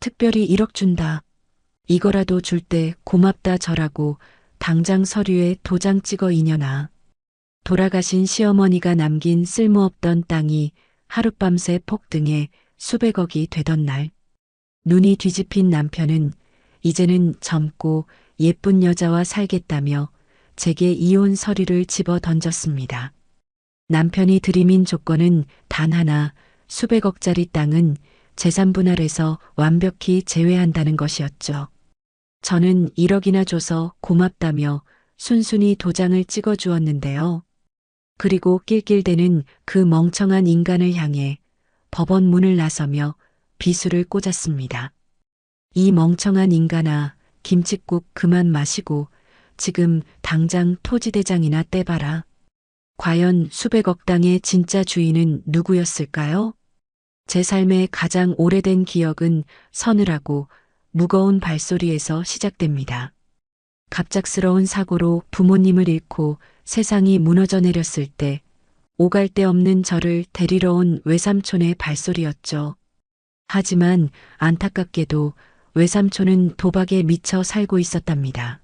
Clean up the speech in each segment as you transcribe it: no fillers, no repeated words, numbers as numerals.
특별히 1억 준다. 이거라도 줄 때 고맙다 절하고 당장 서류에 도장 찍어 이년아. 돌아가신 시어머니가 남긴 쓸모없던 땅이 하룻밤새 폭등해 수백억이 되던 날. 눈이 뒤집힌 남편은 이제는 젊고 예쁜 여자와 살겠다며 제게 이혼 서류를 집어 던졌습니다. 남편이 들이민 조건은 단 하나, 수백억짜리 땅은 재산 분할에서 완벽히 제외한다는 것이었죠. 저는 1억이나 줘서 고맙다며 순순히 도장을 찍어 주었는데요. 그리고 낄낄대는 그 멍청한 인간을 향해 법원 문을 나서며 비수를 꽂았습니다. 이 멍청한 인간아, 김칫국 그만 마시고 지금 당장 토지대장이나 떼봐라. 과연 수백억 땅의 진짜 주인은 누구였을까요? 제 삶의 가장 오래된 기억은 서늘하고 무거운 발소리에서 시작됩니다. 갑작스러운 사고로 부모님을 잃고 세상이 무너져 내렸을 때 오갈 데 없는 저를 데리러 온 외삼촌의 발소리였죠. 하지만 안타깝게도 외삼촌은 도박에 미쳐 살고 있었답니다.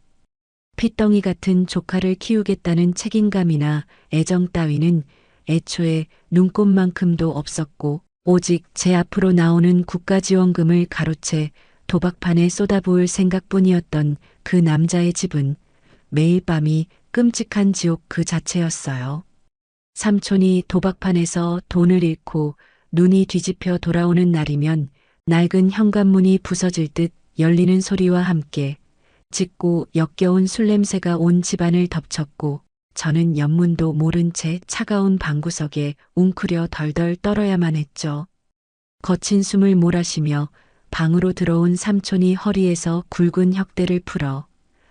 핏덩이 같은 조카를 키우겠다는 책임감이나 애정 따위는 애초에 눈꼽만큼도 없었고 오직 제 앞으로 나오는 국가지원금을 가로채 도박판에 쏟아부을 생각뿐이었던 그 남자의 집은 매일 밤이 끔찍한 지옥 그 자체였어요. 삼촌이 도박판에서 돈을 잃고 눈이 뒤집혀 돌아오는 날이면 낡은 현관문이 부서질 듯 열리는 소리와 함께 짙고 역겨운 술 냄새가 온 집안을 덮쳤고 저는 연문도 모른 채 차가운 방구석에 웅크려 덜덜 떨어야만 했죠. 거친 숨을 몰아쉬며 방으로 들어온 삼촌이 허리에서 굵은 혁대를 풀어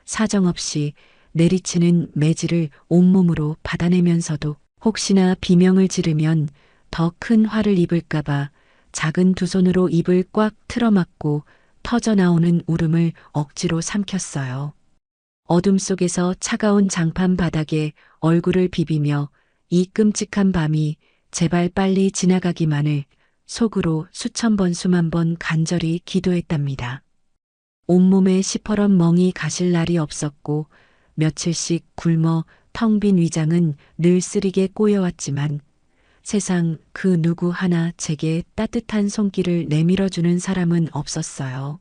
사정없이 내리치는 매질을 온몸으로 받아내면서도 혹시나 비명을 지르면 더 큰 화를 입을까봐 작은 두 손으로 입을 꽉 틀어막고 터져나오는 울음을 억지로 삼켰어요. 어둠 속에서 차가운 장판 바닥에 얼굴을 비비며 이 끔찍한 밤이 제발 빨리 지나가기만을 속으로 수천 번 수만 번 간절히 기도했답니다. 온몸에 시퍼런 멍이 가실 날이 없었고 며칠씩 굶어 텅 빈 위장은 늘 쓰리게 꼬여왔지만 세상 그 누구 하나 제게 따뜻한 손길을 내밀어주는 사람은 없었어요.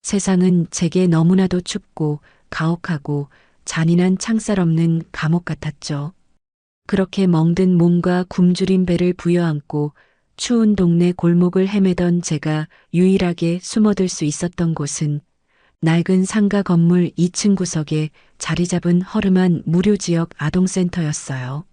세상은 제게 너무나도 춥고 가혹하고 잔인한 창살 없는 감옥 같았죠. 그렇게 멍든 몸과 굶주린 배를 부여안고 추운 동네 골목을 헤매던 제가 유일하게 숨어들 수 있었던 곳은 낡은 상가 건물 2층 구석에 자리 잡은 허름한 무료지역 아동센터였어요.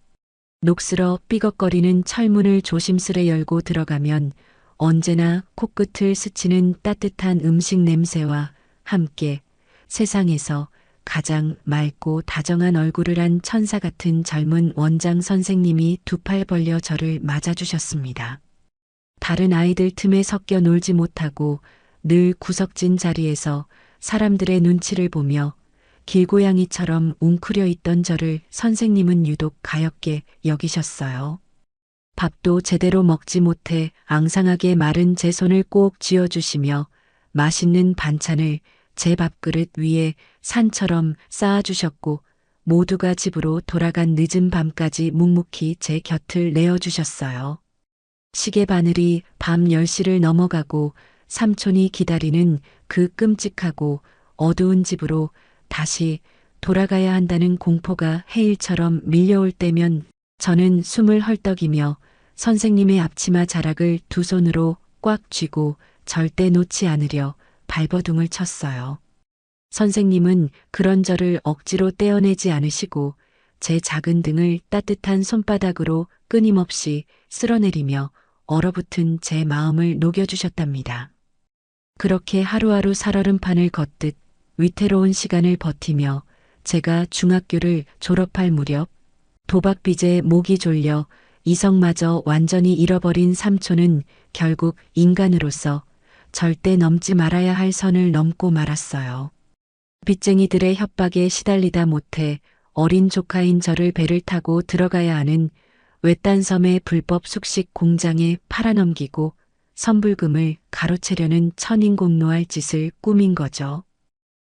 녹슬어 삐걱거리는 철문을 조심스레 열고 들어가면 언제나 코끝을 스치는 따뜻한 음식 냄새와 함께 세상에서 가장 맑고 다정한 얼굴을 한 천사 같은 젊은 원장 선생님이 두 팔 벌려 저를 맞아주셨습니다. 다른 아이들 틈에 섞여 놀지 못하고 늘 구석진 자리에서 사람들의 눈치를 보며 길고양이처럼 웅크려 있던 저를 선생님은 유독 가엾게 여기셨어요. 밥도 제대로 먹지 못해 앙상하게 마른 제 손을 꼭 쥐어주시며 맛있는 반찬을 제 밥그릇 위에 산처럼 쌓아주셨고 모두가 집으로 돌아간 늦은 밤까지 묵묵히 제 곁을 내어주셨어요. 시계 바늘이 밤 10시를 넘어가고 삼촌이 기다리는 그 끔찍하고 어두운 집으로 다시 돌아가야 한다는 공포가 해일처럼 밀려올 때면 저는 숨을 헐떡이며 선생님의 앞치마 자락을 두 손으로 꽉 쥐고 절대 놓지 않으려 발버둥을 쳤어요. 선생님은 그런 저를 억지로 떼어내지 않으시고 제 작은 등을 따뜻한 손바닥으로 끊임없이 쓸어내리며 얼어붙은 제 마음을 녹여주셨답니다. 그렇게 하루하루 살얼음판을 걷듯 위태로운 시간을 버티며 제가 중학교를 졸업할 무렵 도박빚에 목이 졸려 이성마저 완전히 잃어버린 삼촌은 결국 인간으로서 절대 넘지 말아야 할 선을 넘고 말았어요. 빚쟁이들의 협박에 시달리다 못해 어린 조카인 저를 배를 타고 들어가야 하는 외딴 섬의 불법 숙식 공장에 팔아넘기고 선불금을 가로채려는 천인공노할 짓을 꾸민 거죠.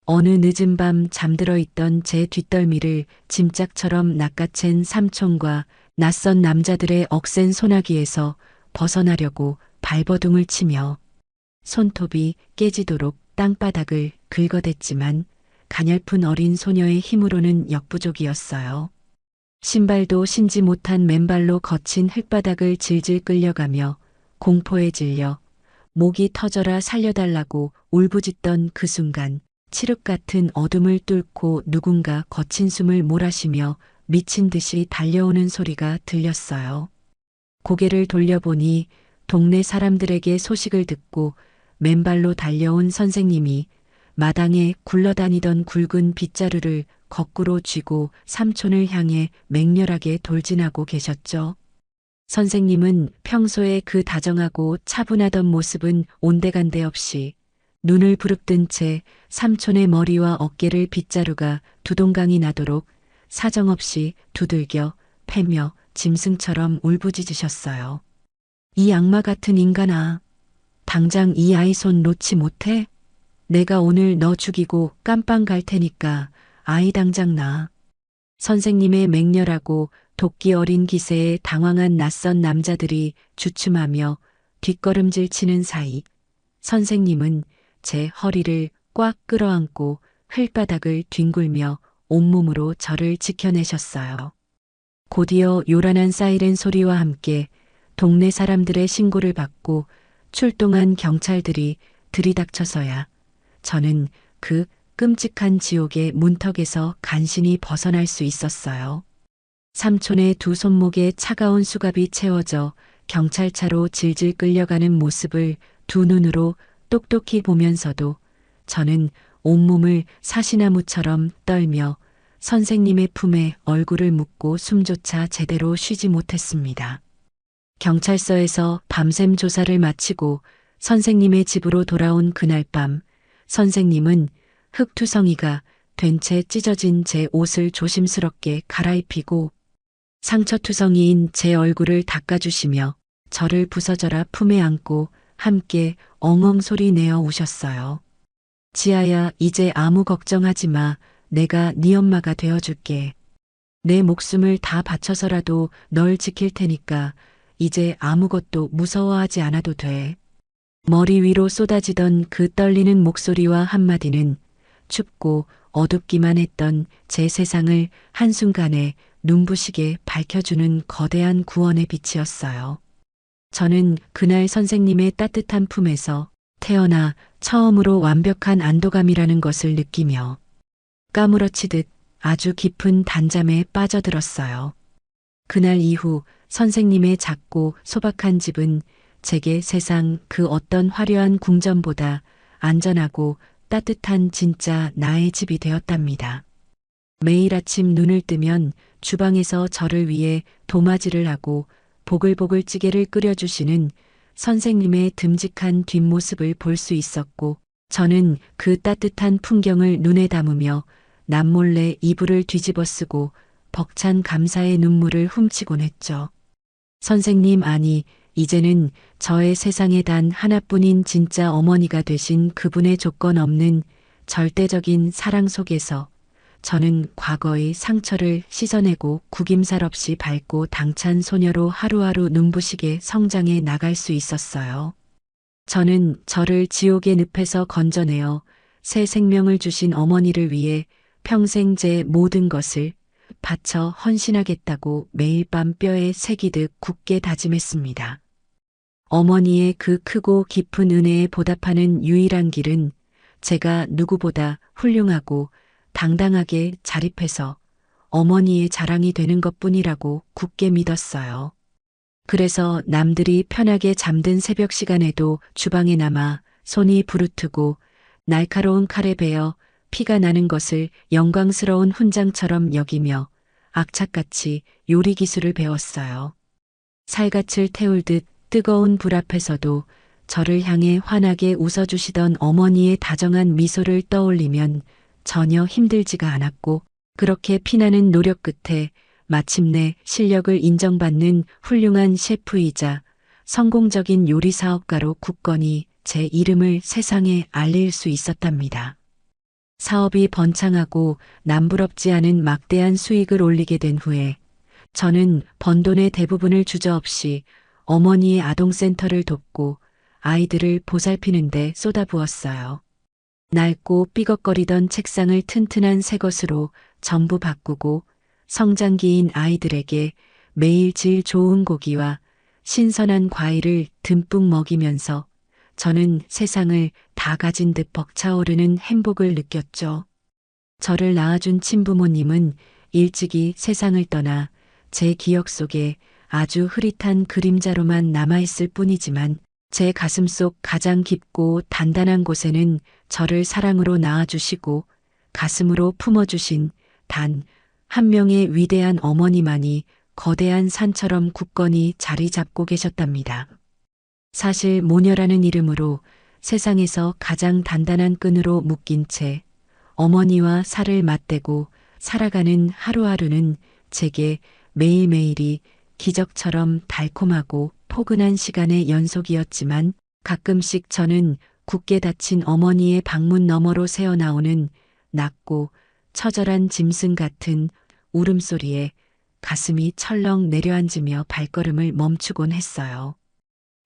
어느 늦은 밤 잠들어 있던 제 뒷덜미를 짐짝처럼 낚아챈 삼촌과 낯선 남자들의 억센 소나기에서 벗어나려고 발버둥을 치며 손톱이 깨지도록 땅바닥을 긁어댔지만 가냘픈 어린 소녀의 힘으로는 역부족이었어요. 신발도 신지 못한 맨발로 거친 흙바닥을 질질 끌려가며 공포에 질려 목이 터져라 살려달라고 울부짖던 그 순간 칠흑 같은 어둠을 뚫고 누군가 거친 숨을 몰아쉬며 미친 듯이 달려오는 소리가 들렸어요. 고개를 돌려보니 동네 사람들에게 소식을 듣고 맨발로 달려온 선생님이 마당에 굴러다니던 굵은 빗자루를 거꾸로 쥐고 삼촌을 향해 맹렬하게 돌진하고 계셨죠. 선생님은 평소에 그 다정하고 차분하던 모습은 온데간데 없이 눈을 부릅뜬 채 삼촌의 머리와 어깨를 빗자루가 두동강이 나도록 사정없이 두들겨 패며 짐승처럼 울부짖으셨어요. 이 악마 같은 인간아, 당장 이 아이 손 놓지 못해? 내가 오늘 너 죽이고 깜빵 갈 테니까 아이 당장 놔. 선생님의 맹렬하고 도끼 어린 기세에 당황한 낯선 남자들이 주춤하며 뒷걸음질 치는 사이 선생님은 제 허리를 꽉 끌어안고 흙바닥을 뒹굴며 온몸으로 저를 지켜내셨어요. 곧이어 요란한 사이렌 소리와 함께 동네 사람들의 신고를 받고 출동한 경찰들이 들이닥쳐서야 저는 그 끔찍한 지옥의 문턱에서 간신히 벗어날 수 있었어요. 삼촌의 두 손목에 차가운 수갑이 채워져 경찰차로 질질 끌려가는 모습을 두 눈으로 똑똑히 보면서도 저는 온몸을 사시나무처럼 떨며 선생님의 품에 얼굴을 묻고 숨조차 제대로 쉬지 못했습니다. 경찰서에서 밤샘 조사를 마치고 선생님의 집으로 돌아온 그날 밤 선생님은 흙투성이가 된 채 찢어진 제 옷을 조심스럽게 갈아입히고 상처투성이인 제 얼굴을 닦아주시며 저를 부서져라 품에 안고 함께 엉엉 소리 내어 우셨어요. 지아야, 이제 아무 걱정하지 마. 내가 네 엄마가 되어줄게. 내 목숨을 다 바쳐서라도 널 지킬 테니까 이제 아무것도 무서워하지 않아도 돼. 머리 위로 쏟아지던 그 떨리는 목소리와 한마디는 춥고 어둡기만 했던 제 세상을 한순간에 눈부시게 밝혀주는 거대한 구원의 빛이었어요. 저는 그날 선생님의 따뜻한 품에서 태어나 처음으로 완벽한 안도감이라는 것을 느끼며 까무러치듯 아주 깊은 단잠에 빠져들었어요. 그날 이후 선생님의 작고 소박한 집은 제게 세상 그 어떤 화려한 궁전보다 안전하고 따뜻한 진짜 나의 집이 되었답니다. 매일 아침 눈을 뜨면 주방에서 저를 위해 도마질을 하고 보글보글 찌개를 끓여주시는 선생님의 듬직한 뒷모습을 볼 수 있었고 저는 그 따뜻한 풍경을 눈에 담으며 남몰래 이불을 뒤집어 쓰고 벅찬 감사의 눈물을 훔치곤 했죠. 선생님, 아니, 이제는 저의 세상에 단 하나뿐인 진짜 어머니가 되신 그분의 조건 없는 절대적인 사랑 속에서 저는 과거의 상처를 씻어내고 구김살 없이 밝고 당찬 소녀로 하루하루 눈부시게 성장해 나갈 수 있었어요. 저는 저를 지옥의 늪에서 건져내어 새 생명을 주신 어머니를 위해 평생 제 모든 것을 바쳐 헌신하겠다고 매일 밤 뼈에 새기듯 굳게 다짐했습니다. 어머니의 그 크고 깊은 은혜에 보답하는 유일한 길은 제가 누구보다 훌륭하고 당당하게 자립해서 어머니의 자랑이 되는 것뿐이라고 굳게 믿었어요. 그래서 남들이 편하게 잠든 새벽 시간에도 주방에 남아 손이 부르트고 날카로운 칼에 베어 피가 나는 것을 영광스러운 훈장처럼 여기며 악착같이 요리 기술을 배웠어요. 살갗을 태울듯 뜨거운 불 앞에서도 저를 향해 환하게 웃어주시던 어머니의 다정한 미소를 떠올리면 전혀 힘들지가 않았고 그렇게 피나는 노력 끝에 마침내 실력을 인정받는 훌륭한 셰프이자 성공적인 요리 사업가로 굳건히 제 이름을 세상에 알릴 수 있었답니다. 사업이 번창하고 남부럽지 않은 막대한 수익을 올리게 된 후에 저는 번 돈의 대부분을 주저없이 어머니의 아동센터를 돕고 아이들을 보살피는 데 쏟아부었어요. 낡고 삐걱거리던 책상을 튼튼한 새 것으로 전부 바꾸고 성장기인 아이들에게 매일 질 좋은 고기와 신선한 과일을 듬뿍 먹이면서 저는 세상을 다 가진 듯 벅차오르는 행복을 느꼈죠. 저를 낳아준 친부모님은 일찍이 세상을 떠나 제 기억 속에 아주 흐릿한 그림자로만 남아있을 뿐이지만 제 가슴속 가장 깊고 단단한 곳에는 저를 사랑으로 낳아주시고 가슴으로 품어주신 단 한 명의 위대한 어머니만이 거대한 산처럼 굳건히 자리 잡고 계셨답니다. 사실 모녀라는 이름으로 세상에서 가장 단단한 끈으로 묶인 채 어머니와 살을 맞대고 살아가는 하루하루는 제게 매일매일이 기적처럼 달콤하고 포근한 시간의 연속이었지만 가끔씩 저는 굳게 닫힌 어머니의 방문 너머로 새어나오는 낮고 처절한 짐승 같은 울음소리에 가슴이 철렁 내려앉으며 발걸음을 멈추곤 했어요.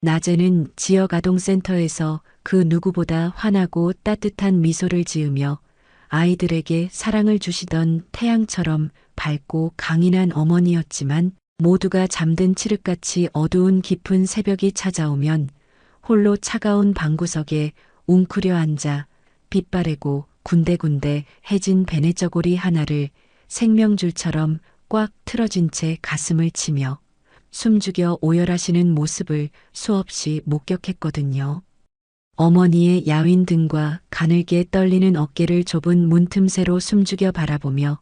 낮에는 지역 아동센터에서 그 누구보다 환하고 따뜻한 미소를 지으며 아이들에게 사랑을 주시던 태양처럼 밝고 강인한 어머니였지만 모두가 잠든 칠흑같이 어두운 깊은 새벽이 찾아오면 홀로 차가운 방구석에 웅크려 앉아 빛바래고 군데군데 해진 베네저고리 하나를 생명줄처럼 꽉 틀어진 채 가슴을 치며 숨죽여 오열하시는 모습을 수없이 목격했거든요. 어머니의 야윈 등과 가늘게 떨리는 어깨를 좁은 문틈새로 숨죽여 바라보며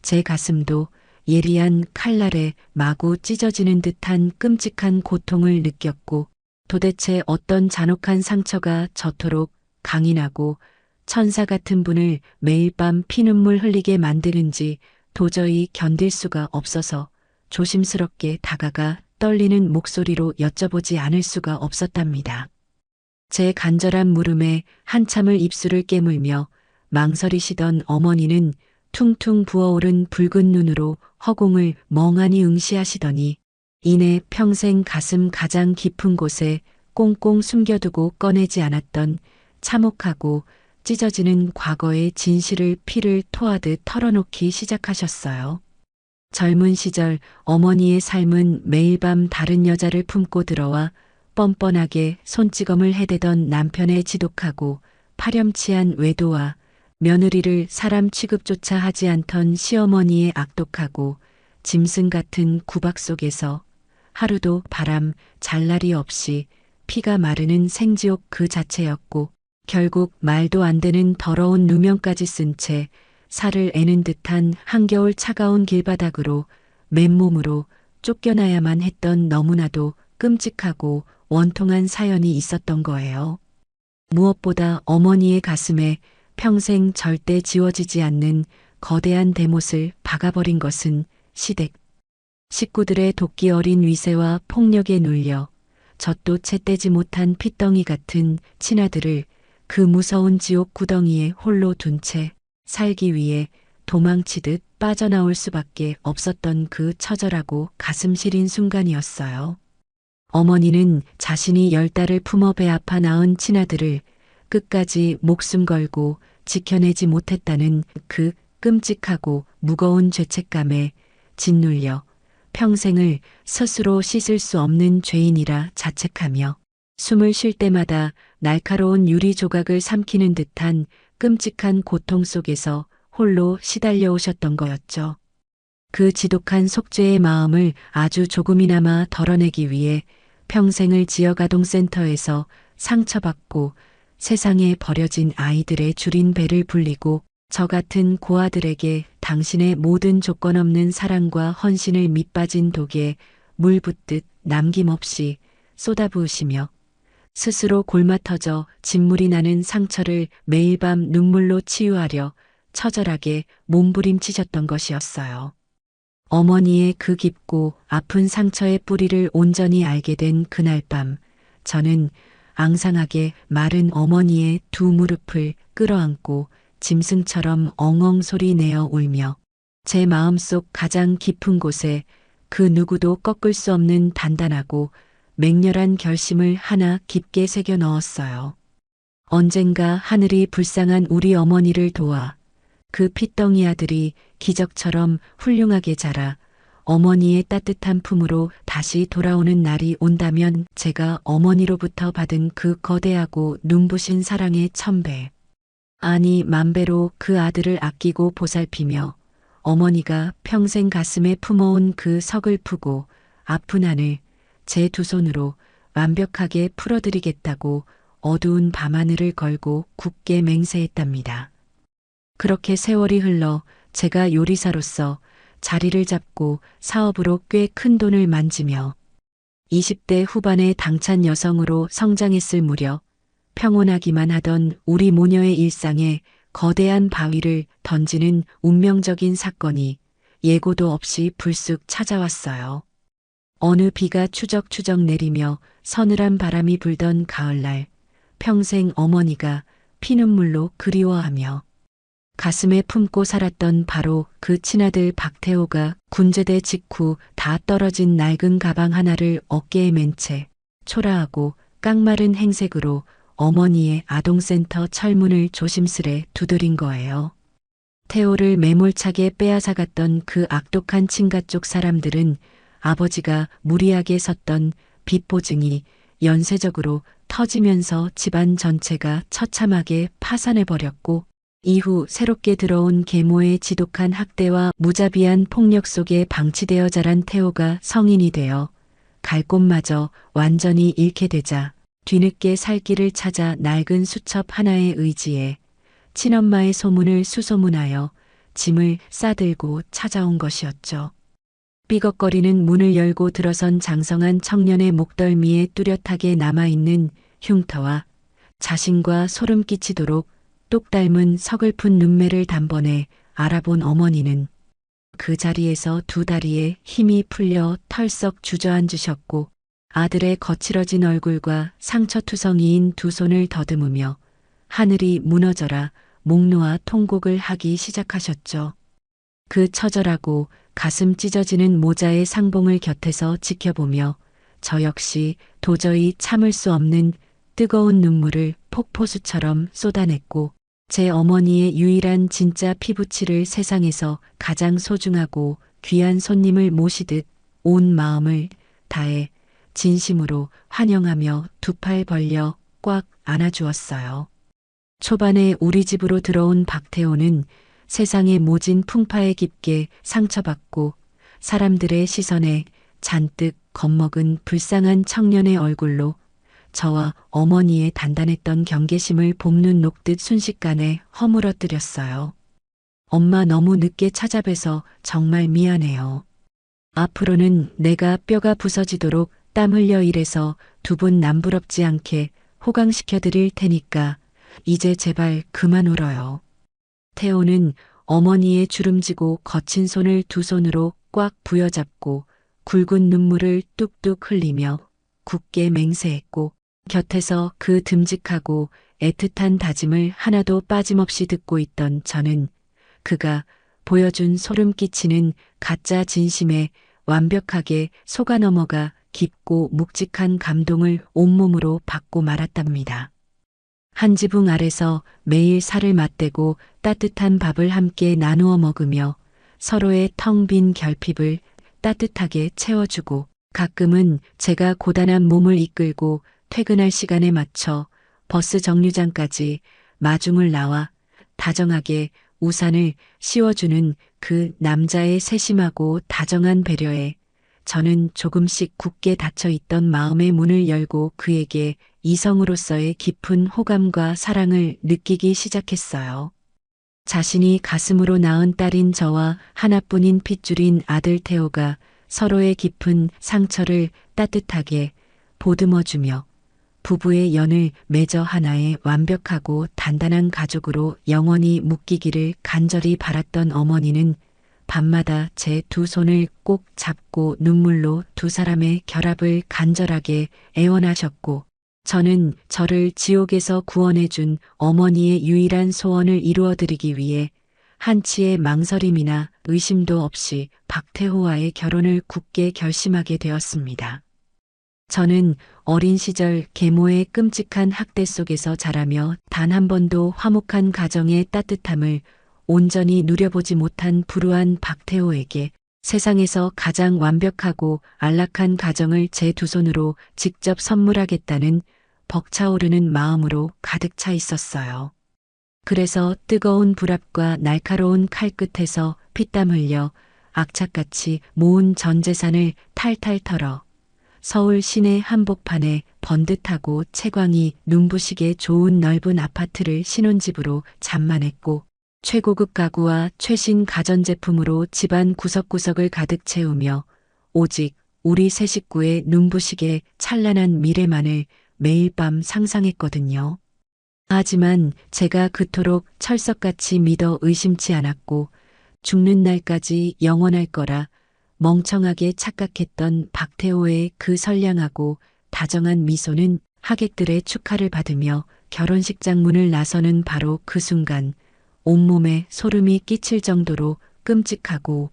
제 가슴도 예리한 칼날에 마구 찢어지는 듯한 끔찍한 고통을 느꼈고 도대체 어떤 잔혹한 상처가 저토록 강인하고 천사 같은 분을 매일 밤 피눈물 흘리게 만드는지 도저히 견딜 수가 없어서 조심스럽게 다가가 떨리는 목소리로 여쭤보지 않을 수가 없었답니다. 제 간절한 물음에 한참을 입술을 깨물며 망설이시던 어머니는 퉁퉁 부어오른 붉은 눈으로 허공을 멍하니 응시하시더니 이내 평생 가슴 가장 깊은 곳에 꽁꽁 숨겨두고 꺼내지 않았던 참혹하고 찢어지는 과거의 진실을 피를 토하듯 털어놓기 시작하셨어요. 젊은 시절 어머니의 삶은 매일 밤 다른 여자를 품고 들어와 뻔뻔하게 손찌검을 해대던 남편의 지독하고 파렴치한 외도와 며느리를 사람 취급조차 하지 않던 시어머니의 악독하고 짐승 같은 구박 속에서 하루도 바람, 잘날이 없이 피가 마르는 생지옥 그 자체였고 결국 말도 안 되는 더러운 누명까지 쓴 채 살을 애는 듯한 한겨울 차가운 길바닥으로 맨몸으로 쫓겨나야만 했던 너무나도 끔찍하고 원통한 사연이 있었던 거예요. 무엇보다 어머니의 가슴에 평생 절대 지워지지 않는 거대한 대못을 박아버린 것은 시댁 식구들의 도끼 어린 위세와 폭력에 눌려 젖도 채 떼지 못한 핏덩이 같은 친아들을 그 무서운 지옥 구덩이에 홀로 둔 채 살기 위해 도망치듯 빠져나올 수밖에 없었던 그 처절하고 가슴 시린 순간이었어요. 어머니는 자신이 10달을 품어 배 아파 낳은 친아들을 끝까지 목숨 걸고 지켜내지 못했다는 그 끔찍하고 무거운 죄책감에 짓눌려 평생을 스스로 씻을 수 없는 죄인이라 자책하며 숨을 쉴 때마다 날카로운 유리 조각을 삼키는 듯한 끔찍한 고통 속에서 홀로 시달려 오셨던 거였죠. 그 지독한 속죄의 마음을 아주 조금이나마 덜어내기 위해 평생을 지역아동센터에서 상처받고 세상에 버려진 아이들의 줄인 배를 불리고 저 같은 고아들에게 당신의 모든 조건 없는 사랑과 헌신을 밑빠진 독에 물 붓듯 남김없이 쏟아부으시며 스스로 골마 터져 진물이 나는 상처를 매일 밤 눈물로 치유하려 처절하게 몸부림치셨던 것이었어요. 어머니의 그 깊고 아픈 상처의 뿌리를 온전히 알게 된 그날 밤, 저는 앙상하게 마른 어머니의 두 무릎을 끌어안고 짐승처럼 엉엉 소리 내어 울며 제 마음속 가장 깊은 곳에 그 누구도 꺾을 수 없는 단단하고 맹렬한 결심을 하나 깊게 새겨 넣었어요. 언젠가 하늘이 불쌍한 우리 어머니를 도와 그 핏덩이 아들이 기적처럼 훌륭하게 자라 어머니의 따뜻한 품으로 다시 돌아오는 날이 온다면 제가 어머니로부터 받은 그 거대하고 눈부신 사랑의 1000배, 아니 10,000배로 그 아들을 아끼고 보살피며 어머니가 평생 가슴에 품어온 그 서글프고 아픈 한을 제 두 손으로 완벽하게 풀어드리겠다고 어두운 밤하늘을 걸고 굳게 맹세했답니다. 그렇게 세월이 흘러 제가 요리사로서 자리를 잡고 사업으로 꽤 큰 돈을 만지며 20대 후반의 당찬 여성으로 성장했을 무렵 평온하기만 하던 우리 모녀의 일상에 거대한 바위를 던지는 운명적인 사건이 예고도 없이 불쑥 찾아왔어요. 어느 비가 추적추적 내리며 서늘한 바람이 불던 가을날, 평생 어머니가 피눈물로 그리워하며 가슴에 품고 살았던 바로 그 친아들 박태호가 군제대 직후 다 떨어진 낡은 가방 하나를 어깨에 맨 채 초라하고 깡마른 행색으로 어머니의 아동센터 철문을 조심스레 두드린 거예요. 태호를 매몰차게 빼앗아갔던 그 악독한 친가 쪽 사람들은 아버지가 무리하게 섰던 빚보증이 연쇄적으로 터지면서 집안 전체가 처참하게 파산해버렸고 이후 새롭게 들어온 계모의 지독한 학대와 무자비한 폭력 속에 방치되어 자란 태호가 성인이 되어 갈 곳마저 완전히 잃게 되자 뒤늦게 살 길을 찾아 낡은 수첩 하나의 의지에 친엄마의 소문을 수소문하여 짐을 싸들고 찾아온 것이었죠. 삐걱거리는 문을 열고 들어선 장성한 청년의 목덜미에 뚜렷하게 남아있는 흉터와 자신과 소름 끼치도록 똑 닮은 서글픈 눈매를 단번에 알아본 어머니는 그 자리에서 두 다리에 힘이 풀려 털썩 주저앉으셨고 아들의 거칠어진 얼굴과 상처투성이인 두 손을 더듬으며 하늘이 무너져라 목 놓아 통곡을 하기 시작하셨죠. 그 처절하고 가슴 찢어지는 모자의 상봉을 곁에서 지켜보며 저 역시 도저히 참을 수 없는 뜨거운 눈물을 폭포수처럼 쏟아냈고 제 어머니의 유일한 진짜 피부치를 세상에서 가장 소중하고 귀한 손님을 모시듯 온 마음을 다해 진심으로 환영하며 두 팔 벌려 꽉 안아주었어요. 초반에 우리 집으로 들어온 박태호는 세상의 모진 풍파에 깊게 상처받고 사람들의 시선에 잔뜩 겁먹은 불쌍한 청년의 얼굴로 저와 어머니의 단단했던 경계심을 봄눈 녹듯 순식간에 허물어뜨렸어요. 엄마 너무 늦게 찾아뵈서 정말 미안해요. 앞으로는 내가 뼈가 부서지도록 땀 흘려 일해서 두 분 남부럽지 않게 호강시켜 드릴 테니까 이제 제발 그만 울어요. 태호는 어머니의 주름지고 거친 손을 두 손으로 꽉 부여잡고 굵은 눈물을 뚝뚝 흘리며 굳게 맹세했고 곁에서 그 듬직하고 애틋한 다짐을 하나도 빠짐없이 듣고 있던 저는 그가 보여준 소름 끼치는 가짜 진심에 완벽하게 속아 넘어가 깊고 묵직한 감동을 온몸으로 받고 말았답니다. 한 지붕 아래서 매일 살을 맞대고 따뜻한 밥을 함께 나누어 먹으며 서로의 텅 빈 결핍을 따뜻하게 채워주고 가끔은 제가 고단한 몸을 이끌고 퇴근할 시간에 맞춰 버스 정류장까지 마중을 나와 다정하게 우산을 씌워주는 그 남자의 세심하고 다정한 배려에 저는 조금씩 굳게 닫혀있던 마음의 문을 열고 그에게 이성으로서의 깊은 호감과 사랑을 느끼기 시작했어요. 자신이 가슴으로 낳은 딸인 저와 하나뿐인 핏줄인 아들 태호가 서로의 깊은 상처를 따뜻하게 보듬어주며 부부의 연을 맺어 하나의 완벽하고 단단한 가족으로 영원히 묶이기를 간절히 바랐던 어머니는 밤마다 제 두 손을 꼭 잡고 눈물로 두 사람의 결합을 간절하게 애원하셨고, 저는 저를 지옥에서 구원해준 어머니의 유일한 소원을 이루어드리기 위해 한치의 망설임이나 의심도 없이 박태호와의 결혼을 굳게 결심하게 되었습니다. 저는 어린 시절 계모의 끔찍한 학대 속에서 자라며 단 한 번도 화목한 가정의 따뜻함을 온전히 누려보지 못한 불우한 박태호에게 세상에서 가장 완벽하고 안락한 가정을 제 두 손으로 직접 선물하겠다는 벅차오르는 마음으로 가득 차 있었어요. 그래서 뜨거운 불 앞과 날카로운 칼 끝에서 피땀 흘려 악착같이 모은 전 재산을 탈탈 털어 서울 시내 한복판에 번듯하고 채광이 눈부시게 좋은 넓은 아파트를 신혼집으로 잠만했고, 최고급 가구와 최신 가전제품으로 집안 구석구석을 가득 채우며 오직 우리 세 식구의 눈부시게 찬란한 미래만을 매일 밤 상상했거든요. 하지만 제가 그토록 철석같이 믿어 의심치 않았고 죽는 날까지 영원할 거라 멍청하게 착각했던 박태호의 그 선량하고 다정한 미소는 하객들의 축하를 받으며 결혼식장 문을 나서는 바로 그 순간 온몸에 소름이 끼칠 정도로 끔찍하고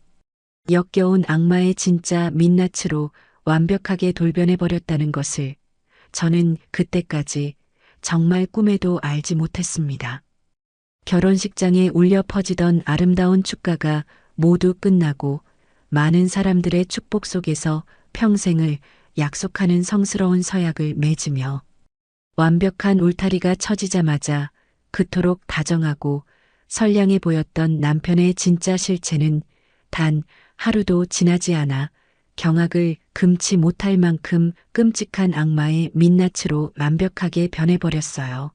역겨운 악마의 진짜 민낯으로 완벽하게 돌변해버렸다는 것을 저는 그때까지 정말 꿈에도 알지 못했습니다. 결혼식장에 울려 퍼지던 아름다운 축가가 모두 끝나고 많은 사람들의 축복 속에서 평생을 약속하는 성스러운 서약을 맺으며 완벽한 울타리가 쳐지자마자 그토록 다정하고 선량해 보였던 남편의 진짜 실체는 단 하루도 지나지 않아 경악을 금치 못할 만큼 끔찍한 악마의 민낯으로 완벽하게 변해버렸어요.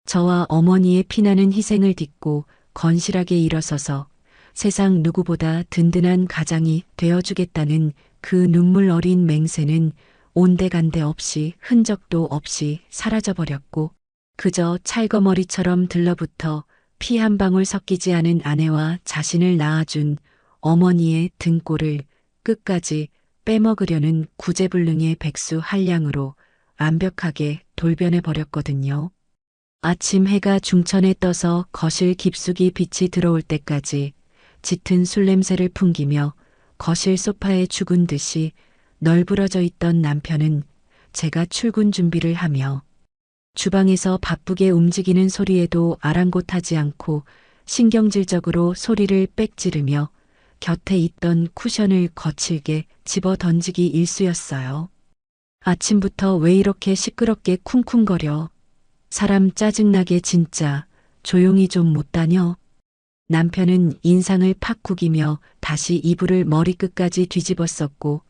저와 어머니의 피나는 희생을 딛고 건실하게 일어서서 세상 누구보다 든든한 가장이 되어주겠다는 그 눈물 어린 맹세는 온데간데 없이 흔적도 없이 사라져버렸고, 그저 찰거머리처럼 들러붙어 피 한 방울 섞이지 않은 아내와 자신을 낳아준 어머니의 등골을 끝까지 빼먹으려는 구제불능의 백수 한량으로 완벽하게 돌변해버렸거든요. 아침 해가 중천에 떠서 거실 깊숙이 빛이 들어올 때까지 짙은 술 냄새를 풍기며 거실 소파에 죽은 듯이 널브러져 있던 남편은 제가 출근 준비를 하며 주방에서 바쁘게 움직이는 소리에도 아랑곳하지 않고 신경질적으로 소리를 빽 지르며 곁에 있던 쿠션을 거칠게 집어 던지기 일쑤였어요. 아침부터 왜 이렇게 시끄럽게 쿵쿵거려? 사람 짜증나게 진짜 조용히 좀 못 다녀? 남편은 인상을 팍 구기며 다시 이불을 머리끝까지 뒤집었었고,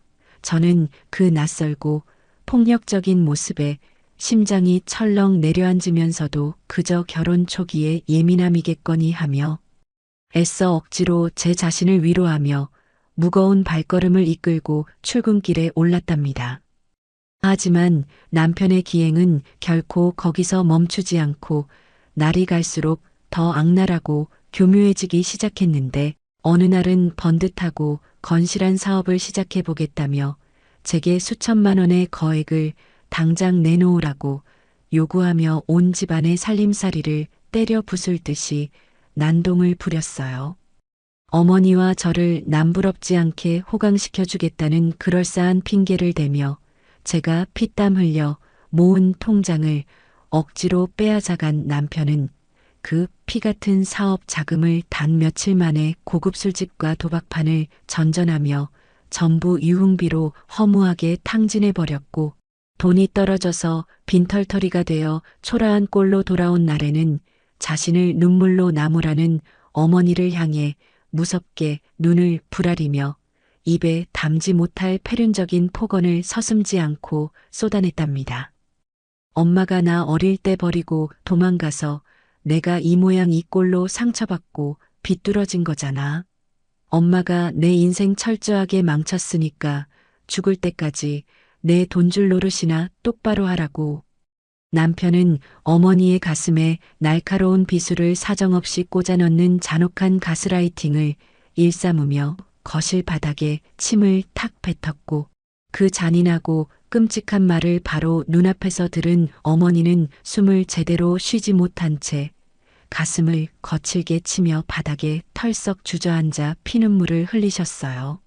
저는 그 낯설고 폭력적인 모습에 심장이 철렁 내려앉으면서도 그저 결혼 초기의 예민함이겠거니 하며 애써 억지로 제 자신을 위로하며 무거운 발걸음을 이끌고 출근길에 올랐답니다. 하지만 남편의 기행은 결코 거기서 멈추지 않고 날이 갈수록 더 악랄하고 교묘해지기 시작했는데, 어느 날은 번듯하고 건실한 사업을 시작해 보겠다며 제게 수천만 원의 거액을 당장 내놓으라고 요구하며 온 집안의 살림살이를 때려 부술 듯이 난동을 부렸어요. 어머니와 저를 남부럽지 않게 호강시켜 주겠다는 그럴싸한 핑계를 대며 제가 피땀 흘려 모은 통장을 억지로 빼앗아간 남편은 그 피 같은 사업 자금을 단 며칠 만에 고급 술집과 도박판을 전전하며 전부 유흥비로 허무하게 탕진해버렸고, 돈이 떨어져서 빈털터리가 되어 초라한 꼴로 돌아온 날에는 자신을 눈물로 나무라는 어머니를 향해 무섭게 눈을 부라리며 입에 담지 못할 패륜적인 폭언을 서슴지 않고 쏟아냈답니다. 엄마가 나 어릴 때 버리고 도망가서 내가 이 모양 이 꼴로 상처받고 비뚤어진 거잖아. 엄마가 내 인생 철저하게 망쳤으니까 죽을 때까지 내 돈줄 노릇이나 똑바로 하라고. 남편은 어머니의 가슴에 날카로운 비수를 사정없이 꽂아 넣는 잔혹한 가스라이팅을 일삼으며 거실 바닥에 침을 탁 뱉었고 그 잔인하고 끔찍한 말을 바로 눈앞에서 들은 어머니는 숨을 제대로 쉬지 못한 채 가슴을 거칠게 치며 바닥에 털썩 주저앉아 피눈물을 흘리셨어요.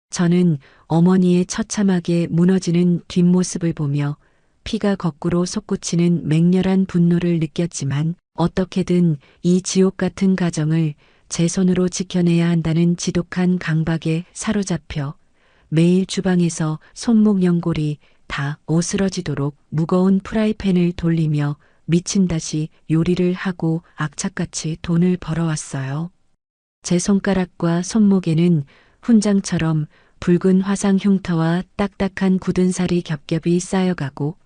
저는 어머니의 처참하게 무너지는 뒷모습을 보며 피가 거꾸로 솟구치는 맹렬한 분노를 느꼈지만 어떻게든 이 지옥 같은 가정을 제 손으로 지켜내야 한다는 지독한 강박에 사로잡혀 매일 주방에서 손목 연골이 다 오스러지도록 무거운 프라이팬을 돌리며 미친 듯이 요리를 하고 악착같이 돈을 벌어왔어요. 제 손가락과 손목에는 훈장처럼 붉은 화상 흉터와 딱딱한 굳은 살이 겹겹이 쌓여가고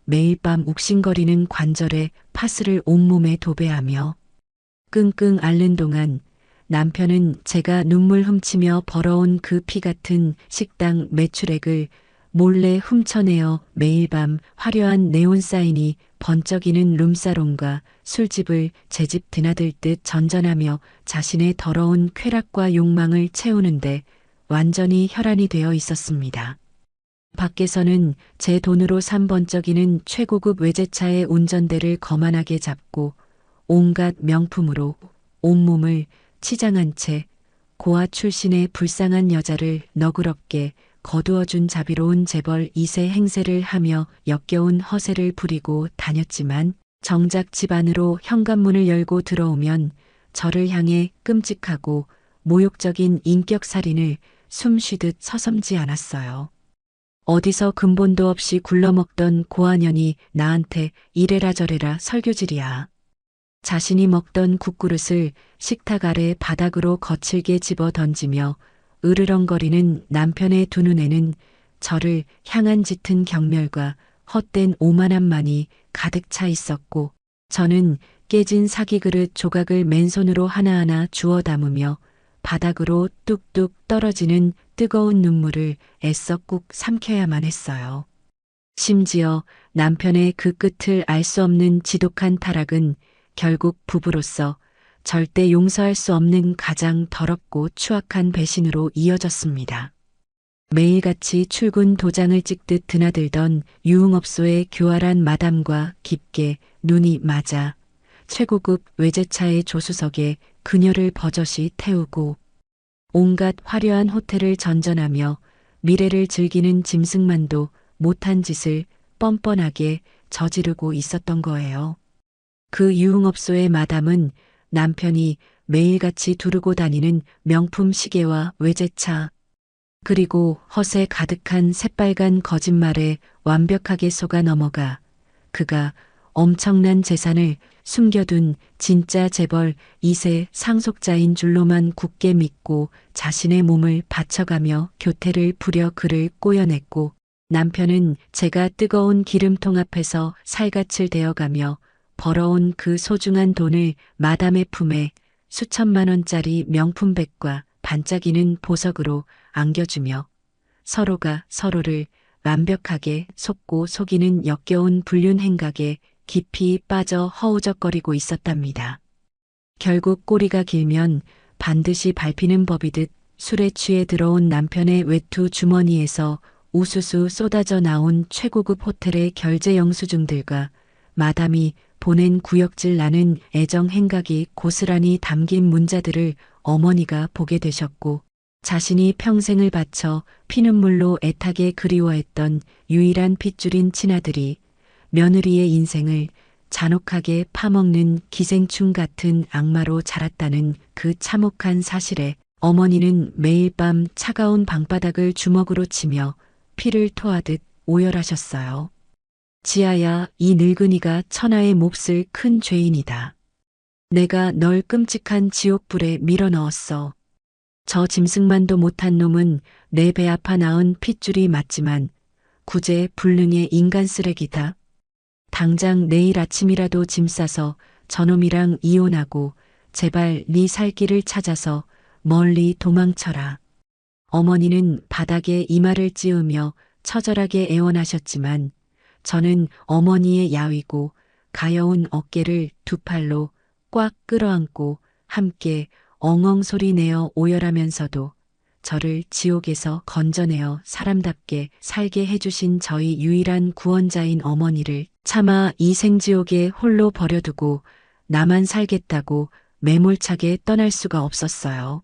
매일 밤 욱신거리는 관절에 파스를 온몸에 도배하며 끙끙 앓는 동안 남편은 제가 눈물 훔치며 벌어온 그 피 같은 식당 매출액을 몰래 훔쳐내어 매일 밤 화려한 네온사인이 번쩍이는 룸사롱과 술집을 제 집 드나들 듯 전전하며 자신의 더러운 쾌락과 욕망을 채우는데 완전히 혈안이 되어 있었습니다. 밖에서는 제 돈으로 산 번쩍이는 최고급 외제차의 운전대를 거만하게 잡고 온갖 명품으로 온몸을 치장한 채 고아 출신의 불쌍한 여자를 너그럽게 거두어준 자비로운 재벌 2세 행세를 하며 역겨운 허세를 부리고 다녔지만 정작 집 안으로 현관문을 열고 들어오면 저를 향해 끔찍하고 모욕적인 인격살인을 숨쉬듯 서섬지 않았어요. 어디서 근본도 없이 굴러먹던 고아년이 나한테 이래라 저래라 설교질이야. 자신이 먹던 국그릇을 식탁 아래 바닥으로 거칠게 집어 던지며 으르렁거리는 남편의 두 눈에는 저를 향한 짙은 경멸과 헛된 오만함만이 가득 차 있었고 저는 깨진 사기그릇 조각을 맨손으로 하나하나 주워 담으며 바닥으로 뚝뚝 떨어지는 뜨거운 눈물을 애써 꾹 삼켜야만 했어요. 심지어 남편의 그 끝을 알 수 없는 지독한 타락은 결국 부부로서 절대 용서할 수 없는 가장 더럽고 추악한 배신으로 이어졌습니다. 매일같이 출근 도장을 찍듯 드나들던 유흥업소의 교활한 마담과 깊게 눈이 맞아 최고급 외제차의 조수석에 그녀를 버젓이 태우고 온갖 화려한 호텔을 전전하며 미래를 즐기는 짐승만도 못한 짓을 뻔뻔하게 저지르고 있었던 거예요. 그 유흥업소의 마담은 남편이 매일같이 두르고 다니는 명품 시계와 외제차, 그리고 허세 가득한 새빨간 거짓말에 완벽하게 속아 넘어가 그가 엄청난 재산을 숨겨둔 진짜 재벌 2세 상속자인 줄로만 굳게 믿고 자신의 몸을 바쳐가며 교태를 부려 그를 꼬여냈고 남편은 제가 뜨거운 기름통 앞에서 살갗을 데어가며 벌어온 그 소중한 돈을 마담의 품에 수천만 원짜리 명품백과 반짝이는 보석으로 안겨주며 서로가 서로를 완벽하게 속고 속이는 역겨운 불륜 행각에 깊이 빠져 허우적거리고 있었답니다. 결국 꼬리가 길면 반드시 밟히는 법이듯 술에 취해 들어온 남편의 외투 주머니에서 우수수 쏟아져 나온 최고급 호텔의 결제 영수증들과 마담이 보낸 구역질 나는 애정 행각이 고스란히 담긴 문자들을 어머니가 보게 되셨고 자신이 평생을 바쳐 피눈물로 애타게 그리워했던 유일한 핏줄인 친아들이 며느리의 인생을 잔혹하게 파먹는 기생충 같은 악마로 자랐다는 그 참혹한 사실에 어머니는 매일 밤 차가운 방바닥을 주먹으로 치며 피를 토하듯 오열하셨어요. 지아야, 이 늙은이가 천하의 몹쓸 큰 죄인이다. 내가 널 끔찍한 지옥불에 밀어넣었어. 저 짐승만도 못한 놈은 내 배 아파 낳은 핏줄이 맞지만 구제 불능의 인간 쓰레기다. 당장 내일 아침이라도 짐 싸서 저놈이랑 이혼하고 제발 네 살 길을 찾아서 멀리 도망쳐라. 어머니는 바닥에 이마를 찌우며 처절하게 애원하셨지만 저는 어머니의 야위고 가여운 어깨를 두 팔로 꽉 끌어안고 함께 엉엉 소리 내어 오열하면서도 저를 지옥에서 건져내어 사람답게 살게 해주신 저희 유일한 구원자인 어머니를 차마 이 생지옥에 홀로 버려두고 나만 살겠다고 매몰차게 떠날 수가 없었어요.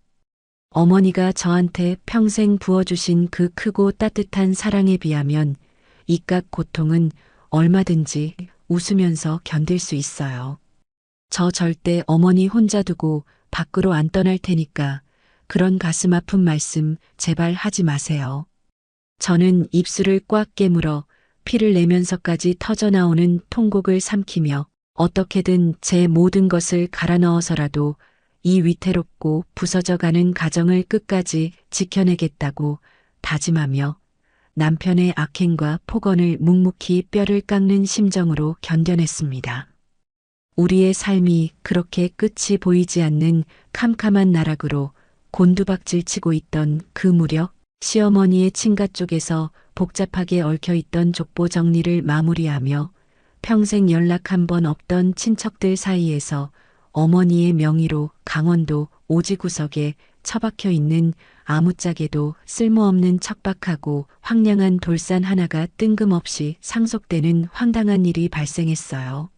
어머니가 저한테 평생 부어주신 그 크고 따뜻한 사랑에 비하면 이깟 고통은 얼마든지 웃으면서 견딜 수 있어요. 저 절대 어머니 혼자 두고 밖으로 안 떠날 테니까 그런 가슴 아픈 말씀 제발 하지 마세요. 저는 입술을 꽉 깨물어 피를 내면서까지 터져나오는 통곡을 삼키며 어떻게든 제 모든 것을 갈아 넣어서라도 이 위태롭고 부서져가는 가정을 끝까지 지켜내겠다고 다짐하며 남편의 악행과 폭언을 묵묵히 뼈를 깎는 심정으로 견뎌냈습니다. 우리의 삶이 그렇게 끝이 보이지 않는 캄캄한 나락으로 곤두박질 치고 있던 그 무렵 시어머니의 친가 쪽에서 복잡하게 얽혀있던 족보 정리를 마무리하며 평생 연락 한 번 없던 친척들 사이에서 어머니의 명의로 강원도 오지구석에 처박혀 있는 아무짝에도 쓸모없는 척박하고 황량한 돌산 하나가 뜬금없이 상속되는 황당한 일이 발생했어요.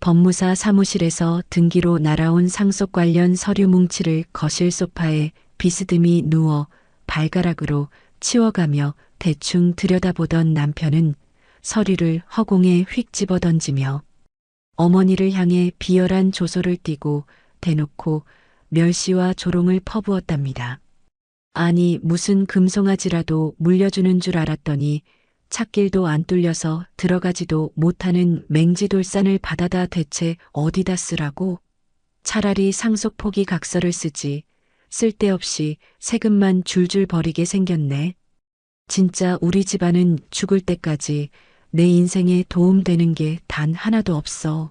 법무사 사무실에서 등기로 날아온 상속 관련 서류 뭉치를 거실 소파에 비스듬히 누워 발가락으로 치워가며 대충 들여다보던 남편은 서류를 허공에 휙 집어던지며 어머니를 향해 비열한 조소를 띠고 대놓고 멸시와 조롱을 퍼부었답니다. 아니 무슨 금송아지라도 물려주는 줄 알았더니 찻길도 안 뚫려서 들어가지도 못하는 맹지돌산을 받아다 대체 어디다 쓰라고? 차라리 상속 포기 각서를 쓰지. 쓸데없이 세금만 줄줄 버리게 생겼네. 진짜 우리 집안은 죽을 때까지 내 인생에 도움되는 게 단 하나도 없어.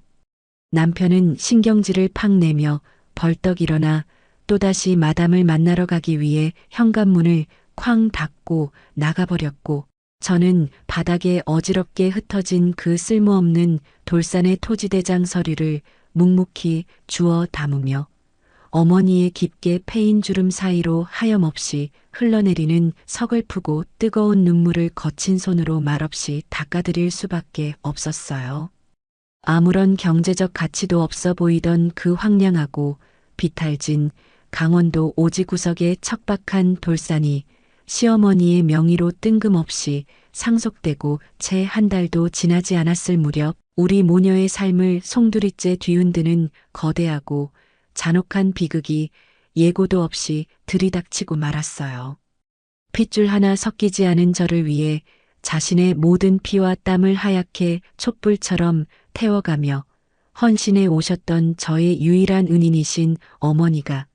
남편은 신경질을 팍 내며 벌떡 일어나 또다시 마담을 만나러 가기 위해 현관문을 쾅 닫고 나가버렸고 저는 바닥에 어지럽게 흩어진 그 쓸모없는 돌산의 토지대장 서류를 묵묵히 주워 담으며 어머니의 깊게 패인 주름 사이로 하염없이 흘러내리는 서글프고 뜨거운 눈물을 거친 손으로 말없이 닦아드릴 수밖에 없었어요. 아무런 경제적 가치도 없어 보이던 그 황량하고 비탈진 강원도 오지구석의 척박한 돌산이 시어머니의 명의로 뜬금없이 상속되고 채 한 달도 지나지 않았을 무렵 우리 모녀의 삶을 송두리째 뒤흔드는 거대하고 잔혹한 비극이 예고도 없이 들이닥치고 말았어요. 핏줄 하나 섞이지 않은 저를 위해 자신의 모든 피와 땀을 하얗게 촛불처럼 태워가며 헌신해 오셨던 저의 유일한 은인이신 어머니가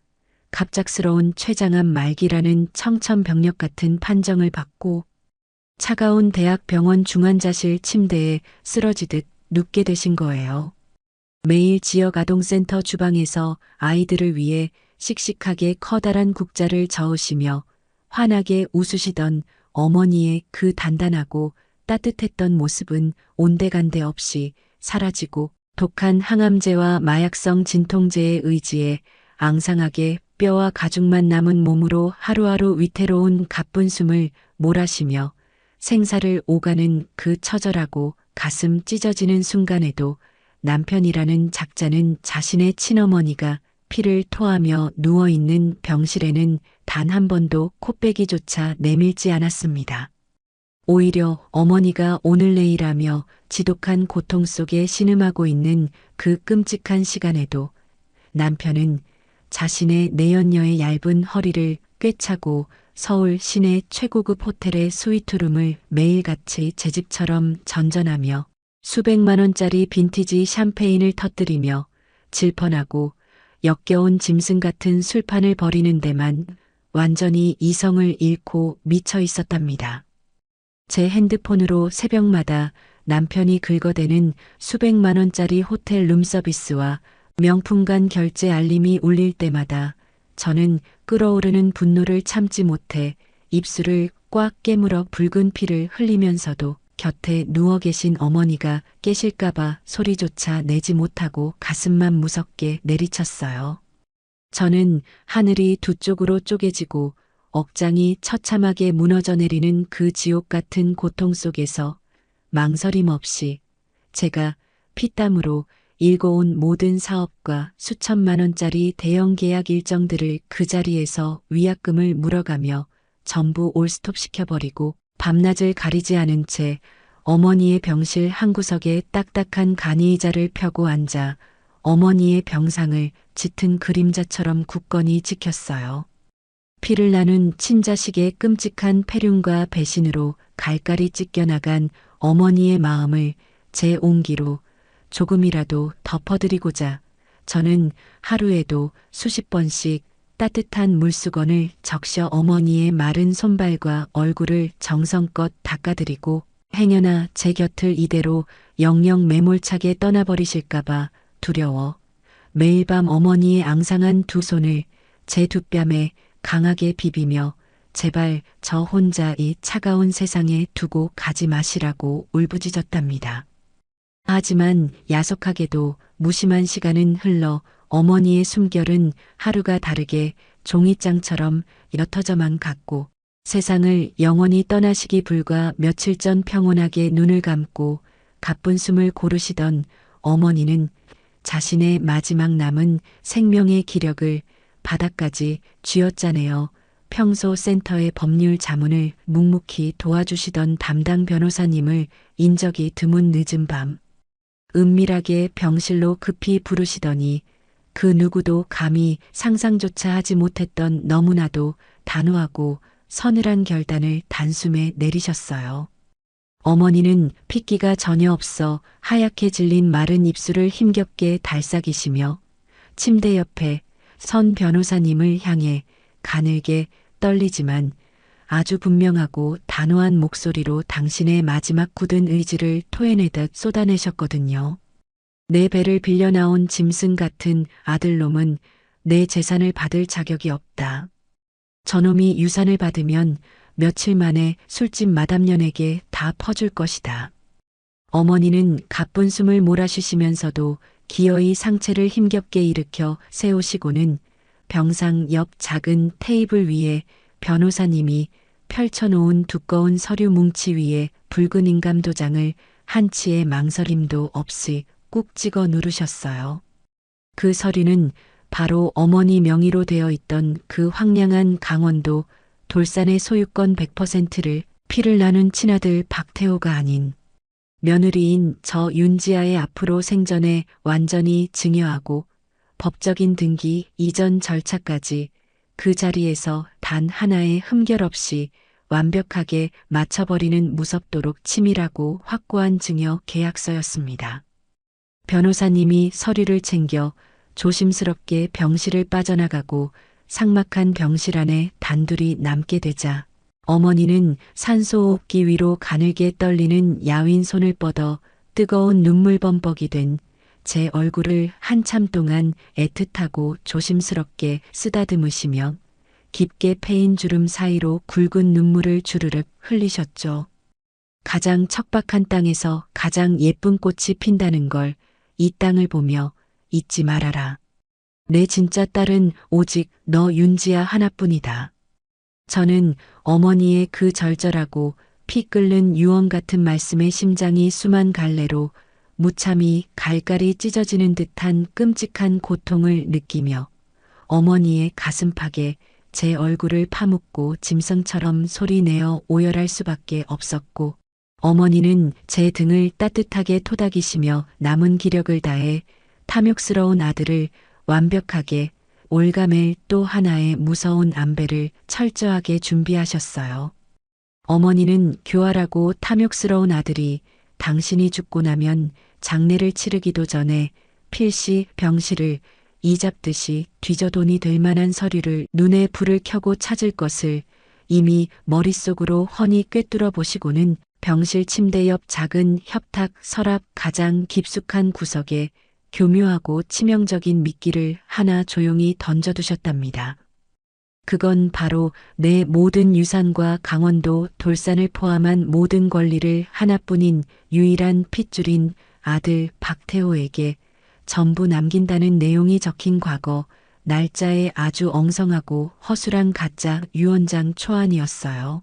갑작스러운 췌장암 말기라는 청천벽력 같은 판정을 받고 차가운 대학병원 중환자실 침대에 쓰러지듯 눕게 되신 거예요. 매일 지역 아동센터 주방에서 아이들을 위해 씩씩하게 커다란 국자를 저으시며 환하게 웃으시던 어머니의 그 단단하고 따뜻했던 모습은 온데간데 없이 사라지고 독한 항암제와 마약성 진통제에 의지해 앙상하게 뼈와 가죽만 남은 몸으로 하루하루 위태로운 가쁜 숨을 몰아쉬며 생사를 오가는 그 처절하고 가슴 찢어지는 순간에도 남편이라는 작자는 자신의 친어머니가 피를 토하며 누워있는 병실에는 단 한 번도 코빼기조차 내밀지 않았습니다. 오히려 어머니가 오늘 내일하며 지독한 고통 속에 신음하고 있는 그 끔찍한 시간에도 남편은 자신의 내연녀의 얇은 허리를 꿰차고 서울 시내 최고급 호텔의 스위트룸을 매일같이 제 집처럼 전전하며 수백만 원짜리 빈티지 샴페인을 터뜨리며 질펀하고 역겨운 짐승 같은 술판을 벌이는 데만 완전히 이성을 잃고 미쳐 있었답니다. 제 핸드폰으로 새벽마다 남편이 긁어대는 수백만 원짜리 호텔 룸서비스와 명품관 결제 알림이 울릴 때마다 저는 끓어오르는 분노를 참지 못해 입술을 꽉 깨물어 붉은 피를 흘리면서도 곁에 누워 계신 어머니가 깨실까봐 소리조차 내지 못하고 가슴만 무섭게 내리쳤어요. 저는 하늘이 두 쪽으로 쪼개지고 억장이 처참하게 무너져 내리는 그 지옥 같은 고통 속에서 망설임 없이 제가 피땀으로 일궈온 모든 사업과 수천만 원짜리 대형 계약 일정들을 그 자리에서 위약금을 물어가며 전부 올스톱 시켜버리고 밤낮을 가리지 않은 채 어머니의 병실 한 구석에 딱딱한 간이의자를 펴고 앉아 어머니의 병상을 짙은 그림자처럼 굳건히 지켰어요. 피를 나눈 친자식의 끔찍한 폐륜과 배신으로 갈갈이 찢겨나간 어머니의 마음을 제 온기로 조금이라도 덮어드리고자 저는 하루에도 수십 번씩 따뜻한 물수건을 적셔 어머니의 마른 손발과 얼굴을 정성껏 닦아드리고 행여나 제 곁을 이대로 영영 매몰차게 떠나버리실까봐 두려워 매일 밤 어머니의 앙상한 두 손을 제 두 뺨에 강하게 비비며 제발 저 혼자 이 차가운 세상에 두고 가지 마시라고 울부짖었답니다. 하지만 야속하게도 무심한 시간은 흘러 어머니의 숨결은 하루가 다르게 종이장처럼 옅어져만 갔고 세상을 영원히 떠나시기 불과 며칠 전 평온하게 눈을 감고 가쁜 숨을 고르시던 어머니는 자신의 마지막 남은 생명의 기력을 바닥까지 쥐어짜내어 평소 센터의 법률 자문을 묵묵히 도와주시던 담당 변호사님을 인적이 드문 늦은 밤 은밀하게 병실로 급히 부르시더니 그 누구도 감히 상상조차 하지 못했던 너무나도 단호하고 서늘한 결단을 단숨에 내리셨어요. 어머니는 핏기가 전혀 없어 하얗게 질린 마른 입술을 힘겹게 달싹이시며 침대 옆에 선 변호사님을 향해 가늘게 떨리지만 아주 분명하고 단호한 목소리로 당신의 마지막 굳은 의지를 토해내듯 쏟아내셨거든요. 내 배를 빌려 나온 짐승 같은 아들놈은 내 재산을 받을 자격이 없다. 저놈이 유산을 받으면 며칠 만에 술집 마담년에게 다 퍼줄 것이다. 어머니는 가쁜 숨을 몰아쉬시면서도 기어이 상체를 힘겹게 일으켜 세우시고는 병상 옆 작은 테이블 위에 변호사님이 펼쳐놓은 두꺼운 서류 뭉치 위에 붉은 인감 도장을 한치의 망설임도 없이 꾹 찍어 누르셨어요. 그 서류는 바로 어머니 명의로 되어 있던 그 황량한 강원도 돌산의 소유권 100%를 피를 나눈 친아들 박태호가 아닌 며느리인 저 윤지아의 앞으로 생전에 완전히 증여하고 법적인 등기 이전 절차까지 그 자리에서 단 하나의 흠결 없이 완벽하게 맞춰버리는 무섭도록 치밀하고 확고한 증여 계약서였습니다. 변호사님이 서류를 챙겨 조심스럽게 병실을 빠져나가고 삭막한 병실 안에 단둘이 남게 되자 어머니는 산소호흡기 위로 가늘게 떨리는 야윈 손을 뻗어 뜨거운 눈물 범벅이 된 제 얼굴을 한참 동안 애틋하고 조심스럽게 쓰다듬으시며 깊게 패인 주름 사이로 굵은 눈물을 주르륵 흘리셨죠. 가장 척박한 땅에서 가장 예쁜 꽃이 핀다는 걸 이 땅을 보며 잊지 말아라. 내 진짜 딸은 오직 너 윤지아 하나뿐이다. 저는 어머니의 그 절절하고 피 끓는 유언 같은 말씀에 심장이 수만 갈래로 무참히 갈갈이 찢어지는 듯한 끔찍한 고통을 느끼며 어머니의 가슴팍에 제 얼굴을 파묻고 짐승처럼 소리내어 오열할 수밖에 없었고 어머니는 제 등을 따뜻하게 토닥이시며 남은 기력을 다해 탐욕스러운 아들을 완벽하게 올가맬 또 하나의 무서운 안배를 철저하게 준비하셨어요. 어머니는 교활하고 탐욕스러운 아들이 당신이 죽고 나면 장례를 치르기도 전에 필시 병실을 이잡듯이 뒤져돈이 될 만한 서류를 눈에 불을 켜고 찾을 것을 이미 머릿속으로 훤히 꿰뚫어 보시고는 병실 침대 옆 작은 협탁 서랍 가장 깊숙한 구석에 교묘하고 치명적인 미끼를 하나 조용히 던져두셨답니다. 그건 바로 내 모든 유산과 강원도 돌산을 포함한 모든 권리를 하나뿐인 유일한 핏줄인 아들 박태호에게 전부 남긴다는 내용이 적힌 과거 날짜에 아주 엉성하고 허술한 가짜 유언장 초안이었어요.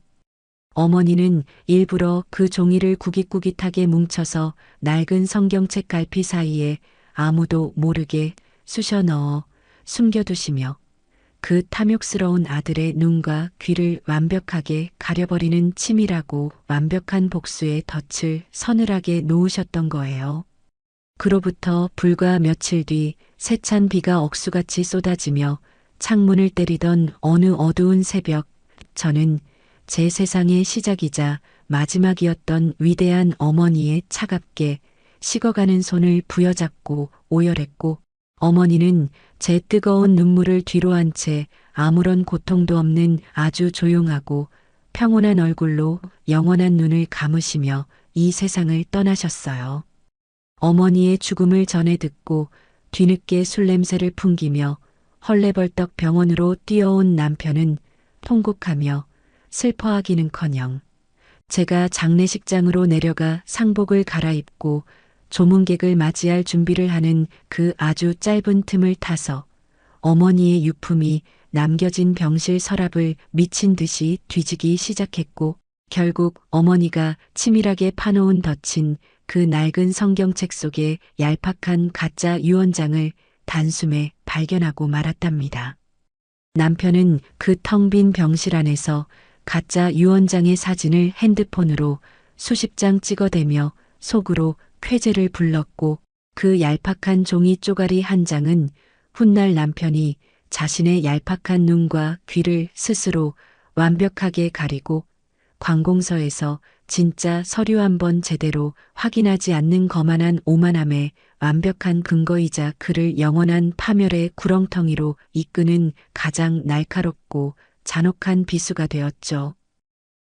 어머니는 일부러 그 종이를 구깃구깃하게 뭉쳐서 낡은 성경책 갈피 사이에 아무도 모르게 쑤셔 넣어 숨겨두시며 그 탐욕스러운 아들의 눈과 귀를 완벽하게 가려버리는 치밀하고 완벽한 복수의 덫을 서늘하게 놓으셨던 거예요. 그로부터 불과 며칠 뒤 세찬 비가 억수같이 쏟아지며 창문을 때리던 어느 어두운 새벽, 저는 제 세상의 시작이자 마지막이었던 위대한 어머니의 차갑게 식어가는 손을 부여잡고 오열했고, 어머니는 제 뜨거운 눈물을 뒤로 한 채 아무런 고통도 없는 아주 조용하고 평온한 얼굴로 영원한 눈을 감으시며 이 세상을 떠나셨어요. 어머니의 죽음을 전해 듣고 뒤늦게 술 냄새를 풍기며 헐레벌떡 병원으로 뛰어온 남편은 통곡하며 슬퍼하기는커녕 제가 장례식장으로 내려가 상복을 갈아입고 조문객을 맞이할 준비를 하는 그 아주 짧은 틈을 타서 어머니의 유품이 남겨진 병실 서랍을 미친 듯이 뒤지기 시작했고, 결국 어머니가 치밀하게 파놓은 덧친 그 낡은 성경책 속에 얄팍한 가짜 유언장을 단숨에 발견하고 말았답니다. 남편은 그 텅 빈 병실 안에서 가짜 유언장의 사진을 핸드폰으로 수십 장 찍어대며 속으로 쾌재를 불렀고, 그 얄팍한 종이 쪼가리 한 장은 훗날 남편이 자신의 얄팍한 눈과 귀를 스스로 완벽하게 가리고 관공서에서 진짜 서류 한번 제대로 확인하지 않는 거만한 오만함의 완벽한 근거이자 그를 영원한 파멸의 구렁텅이로 이끄는 가장 날카롭고 잔혹한 비수가 되었죠.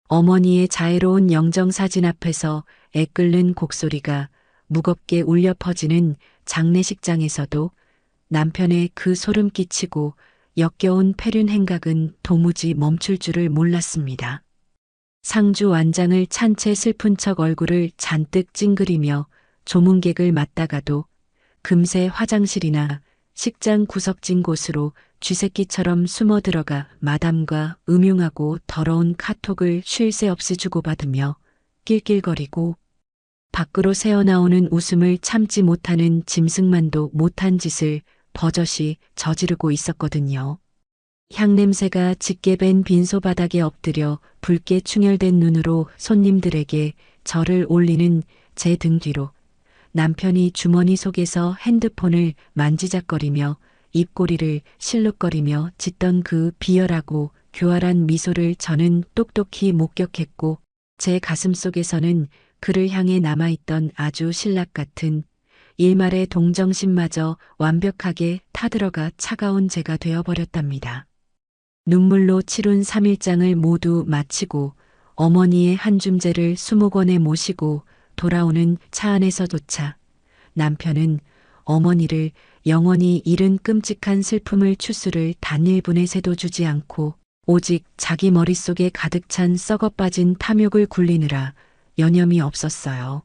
어머니의 자애로운 영정사진 앞에서 애끓는 곡소리가 무겁게 울려 퍼지는 장례식장에서도 남편의 그 소름 끼치고 역겨운 폐륜 행각은 도무지 멈출 줄을 몰랐습니다. 상주 완장을 찬 채 슬픈 척 얼굴을 잔뜩 찡그리며 조문객을 맞다가도 금세 화장실이나 식장 구석진 곳으로 쥐새끼처럼 숨어 들어가 마담과 음흉하고 더러운 카톡을 쉴 새 없이 주고받으며 낄낄거리고 밖으로 새어나오는 웃음을 참지 못하는 짐승만도 못한 짓을 버젓이 저지르고 있었거든요. 향냄새가 짙게 밴 빈소 바닥에 엎드려 붉게 충혈된 눈으로 손님들에게 절을 올리는 제 등 뒤로 남편이 주머니 속에서 핸드폰을 만지작거리며 입꼬리를 실룩거리며 짓던 그 비열하고 교활한 미소를 저는 똑똑히 목격했고, 제 가슴 속에서는 그를 향해 남아있던 아주 신락 같은 일말의 동정심마저 완벽하게 타들어가 차가운 제가 되어버렸답니다. 눈물로 치룬 3일장을 모두 마치고 어머니의 한줌제를 수목원에 모시고 돌아오는 차 안에서조차 남편은 어머니를 영원히 잃은 끔찍한 슬픔을 추스를 단 1분의 새도 주지 않고 오직 자기 머릿속에 가득 찬 썩어빠진 탐욕을 굴리느라 여념이 없었어요.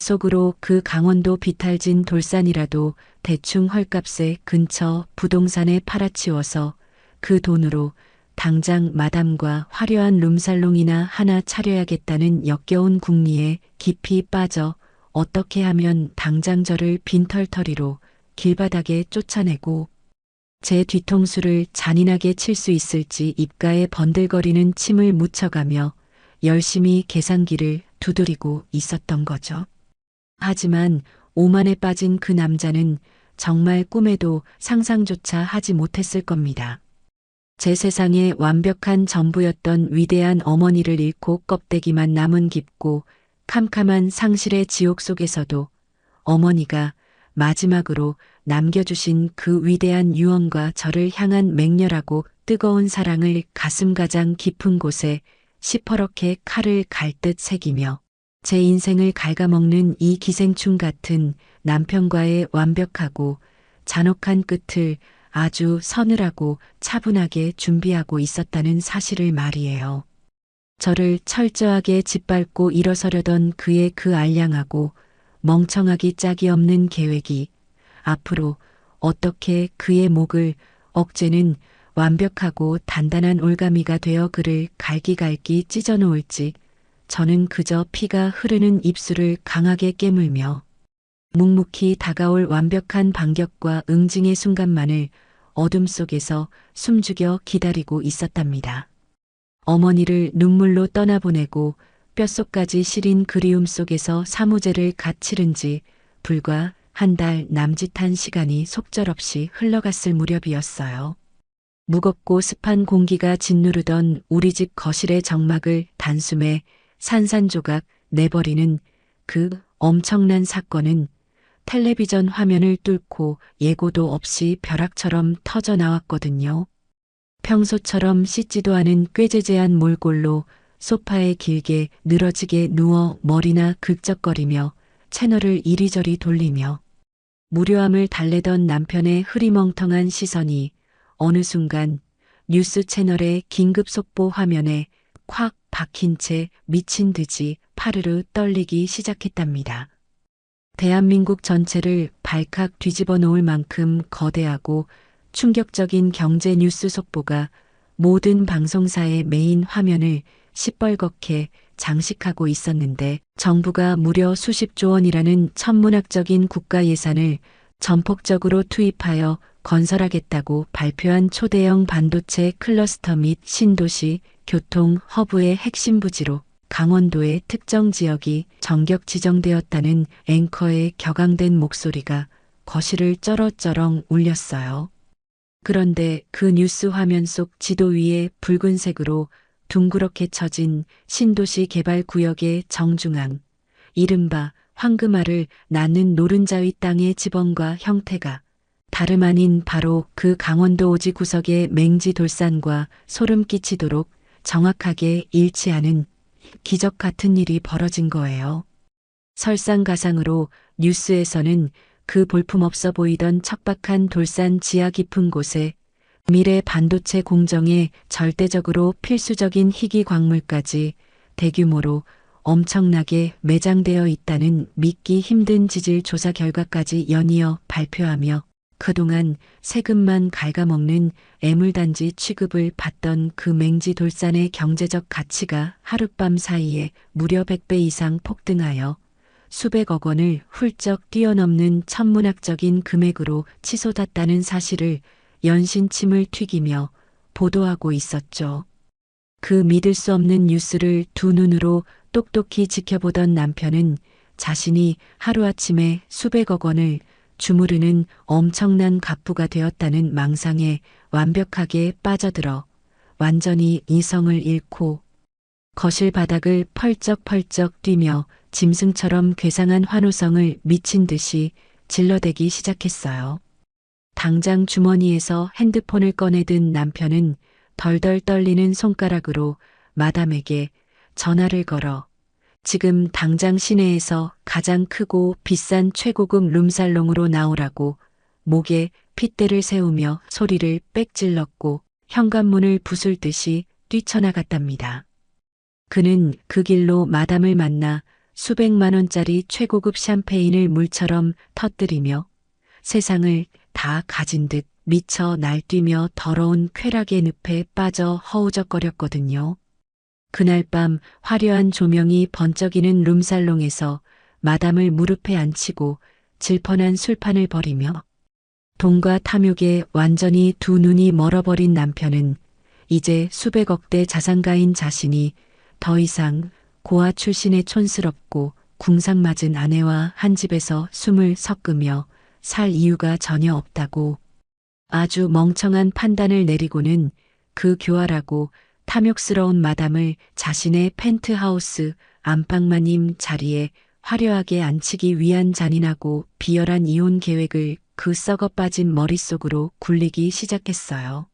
속으로 그 강원도 비탈진 돌산이라도 대충 헐값에 근처 부동산에 팔아치워서 그 돈으로 당장 마담과 화려한 룸살롱이나 하나 차려야겠다는 역겨운 궁리에 깊이 빠져 어떻게 하면 당장 저를 빈털터리로 길바닥에 쫓아내고 제 뒤통수를 잔인하게 칠 수 있을지 입가에 번들거리는 침을 묻혀가며 열심히 계산기를 두드리고 있었던 거죠. 하지만 오만에 빠진 그 남자는 정말 꿈에도 상상조차 하지 못했을 겁니다. 제 세상의 완벽한 전부였던 위대한 어머니를 잃고 껍데기만 남은 깊고 캄캄한 상실의 지옥 속에서도 어머니가 마지막으로 남겨주신 그 위대한 유언과 저를 향한 맹렬하고 뜨거운 사랑을 가슴 가장 깊은 곳에 시퍼렇게 칼을 갈듯 새기며 제 인생을 갉아먹는 이 기생충 같은 남편과의 완벽하고 잔혹한 끝을 아주 서늘하고 차분하게 준비하고 있었다는 사실을 말이에요. 저를 철저하게 짓밟고 일어서려던 그의 그 알량하고 멍청하기 짝이 없는 계획이 앞으로 어떻게 그의 목을 억제는 완벽하고 단단한 올가미가 되어 그를 갈기갈기 찢어놓을지 저는 그저 피가 흐르는 입술을 강하게 깨물며 묵묵히 다가올 완벽한 반격과 응징의 순간만을 어둠 속에서 숨죽여 기다리고 있었답니다. 어머니를 눈물로 떠나보내고 뼛속까지 시린 그리움 속에서 사무제를 갓 치른 지 불과 한 달 남짓한 시간이 속절없이 흘러갔을 무렵이었어요. 무겁고 습한 공기가 짓누르던 우리 집 거실의 정막을 단숨에 산산조각 내버리는 그 엄청난 사건은 텔레비전 화면을 뚫고 예고도 없이 벼락처럼 터져 나왔거든요. 평소처럼 씻지도 않은 꾀재재한 몰골로 소파에 길게 늘어지게 누워 머리나 긁적거리며 채널을 이리저리 돌리며 무료함을 달래던 남편의 흐리멍텅한 시선이 어느 순간 뉴스 채널의 긴급 속보 화면에 콱 박힌 채 미친 듯이 파르르 떨리기 시작했답니다. 대한민국 전체를 발칵 뒤집어 놓을 만큼 거대하고 충격적인 경제 뉴스 속보가 모든 방송사의 메인 화면을 시뻘겋게 장식하고 있었는데 정부가 무려 수십조 원이라는 천문학적인 국가 예산을 전폭적으로 투입하여 건설하겠다고 발표한 초대형 반도체 클러스터 및 신도시 교통 허브의 핵심 부지로 강원도의 특정 지역이 전격 지정되었다는 앵커의 격앙된 목소리가 거실을 쩌렁쩌렁 울렸어요. 그런데 그 뉴스 화면 속 지도 위에 붉은색으로 둥그렇게 쳐진 신도시 개발 구역의 정중앙, 이른바 황금알을 낳는 노른자위 땅의 지번과 형태가 다름 아닌 바로 그 강원도 오지 구석의 맹지 돌산과 소름 끼치도록 정확하게 일치하는 기적 같은 일이 벌어진 거예요. 설상가상으로 뉴스에서는 그 볼품없어 보이던 척박한 돌산 지하 깊은 곳에 미래 반도체 공정에 절대적으로 필수적인 희귀 광물까지 대규모로 엄청나게 매장되어 있다는 믿기 힘든 지질 조사 결과까지 연이어 발표하며 그동안 세금만 갉아먹는 애물단지 취급을 받던 그 맹지 돌산의 경제적 가치가 하룻밤 사이에 무려 100배 이상 폭등하여 수백억 원을 훌쩍 뛰어넘는 천문학적인 금액으로 치솟았다는 사실을 연신침을 튀기며 보도하고 있었죠. 그 믿을 수 없는 뉴스를 두 눈으로 똑똑히 지켜보던 남편은 자신이 하루아침에 수백억 원을 주무르는 엄청난 갑부가 되었다는 망상에 완벽하게 빠져들어 완전히 이성을 잃고 거실 바닥을 펄쩍펄쩍 뛰며 짐승처럼 괴상한 환호성을 미친 듯이 질러대기 시작했어요. 당장 주머니에서 핸드폰을 꺼내든 남편은 덜덜 떨리는 손가락으로 마담에게 전화를 걸어 지금 당장 시내에서 가장 크고 비싼 최고급 룸살롱으로 나오라고 목에 핏대를 세우며 소리를 빽 질렀고 현관문을 부술듯이 뛰쳐나갔답니다. 그는 그 길로 마담을 만나 수백만 원짜리 최고급 샴페인을 물처럼 터뜨리며 세상을 다 가진 듯 미쳐 날뛰며 더러운 쾌락의 늪에 빠져 허우적거렸거든요. 그날 밤 화려한 조명이 번쩍이는 룸살롱에서 마담을 무릎에 앉히고 질펀한 술판을 벌이며 돈과 탐욕에 완전히 두 눈이 멀어버린 남편은 이제 수백억대 자산가인 자신이 더 이상 고아 출신의 촌스럽고 궁상맞은 아내와 한 집에서 숨을 섞으며 살 이유가 전혀 없다고 아주 멍청한 판단을 내리고는 그 교활하고 탐욕스러운 마담을 자신의 펜트하우스 안방마님 자리에 화려하게 앉히기 위한 잔인하고 비열한 이혼 계획을 그 썩어 빠진 머릿속으로 굴리기 시작했어요.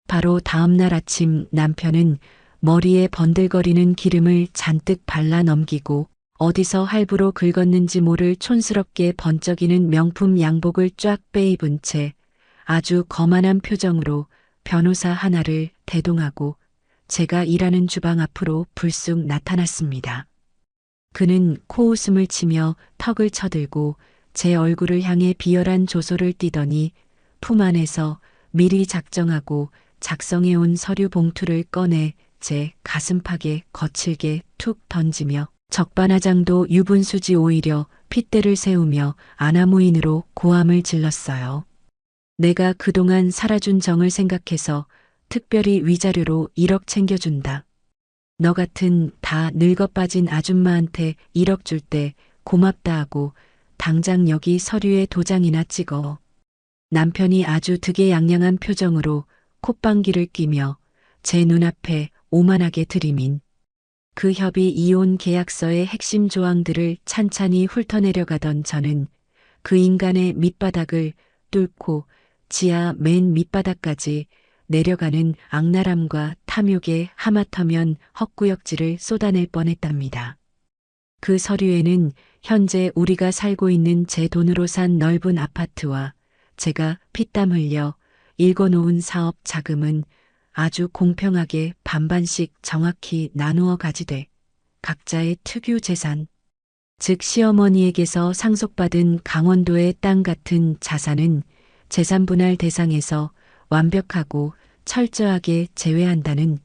바로 다음 날 아침 남편은 머리에 번들거리는 기름을 잔뜩 발라 넘기고 어디서 할부로 긁었는지 모를 촌스럽게 번쩍이는 명품 양복을 쫙 빼입은 채 아주 거만한 표정으로 변호사 하나를 대동하고 제가 일하는 주방 앞으로 불쑥 나타났습니다. 그는 코웃음을 치며 턱을 쳐들고 제 얼굴을 향해 비열한 조소를 띠더니 품 안에서 미리 작정하고 작성해온 서류 봉투를 꺼내 제 가슴팍에 거칠게 툭 던지며 적반하장도 유분수지 오히려 핏대를 세우며 아나무인으로 고함을 질렀어요. 내가 그동안 살아준 정을 생각해서 특별히 위자료로 1억 챙겨준다. 너 같은 다 늙어 빠진 아줌마한테 1억 줄 때 고맙다 하고 당장 여기 서류에 도장이나 찍어. 남편이 아주 득의양양한 표정으로 콧방귀를 뀌며 제 눈앞에 오만하게 들이민 그 협의 이혼 계약서의 핵심 조항들을 찬찬히 훑어내려가던 저는 그 인간의 밑바닥을 뚫고 지하 맨 밑바닥까지 내려가는 악랄함과 탐욕에 하마터면 헛구역질을 쏟아낼 뻔했답니다. 그 서류에는 현재 우리가 살고 있는 제 돈으로 산 넓은 아파트와 제가 피땀 흘려 일궈놓은 사업 자금은 아주 공평하게 반반씩 정확히 나누어 가지되 각자의 특유 재산, 즉 시어머니에게서 상속받은 강원도의 땅 같은 자산은 재산분할 대상에서 완벽하고 철저하게 제외한다는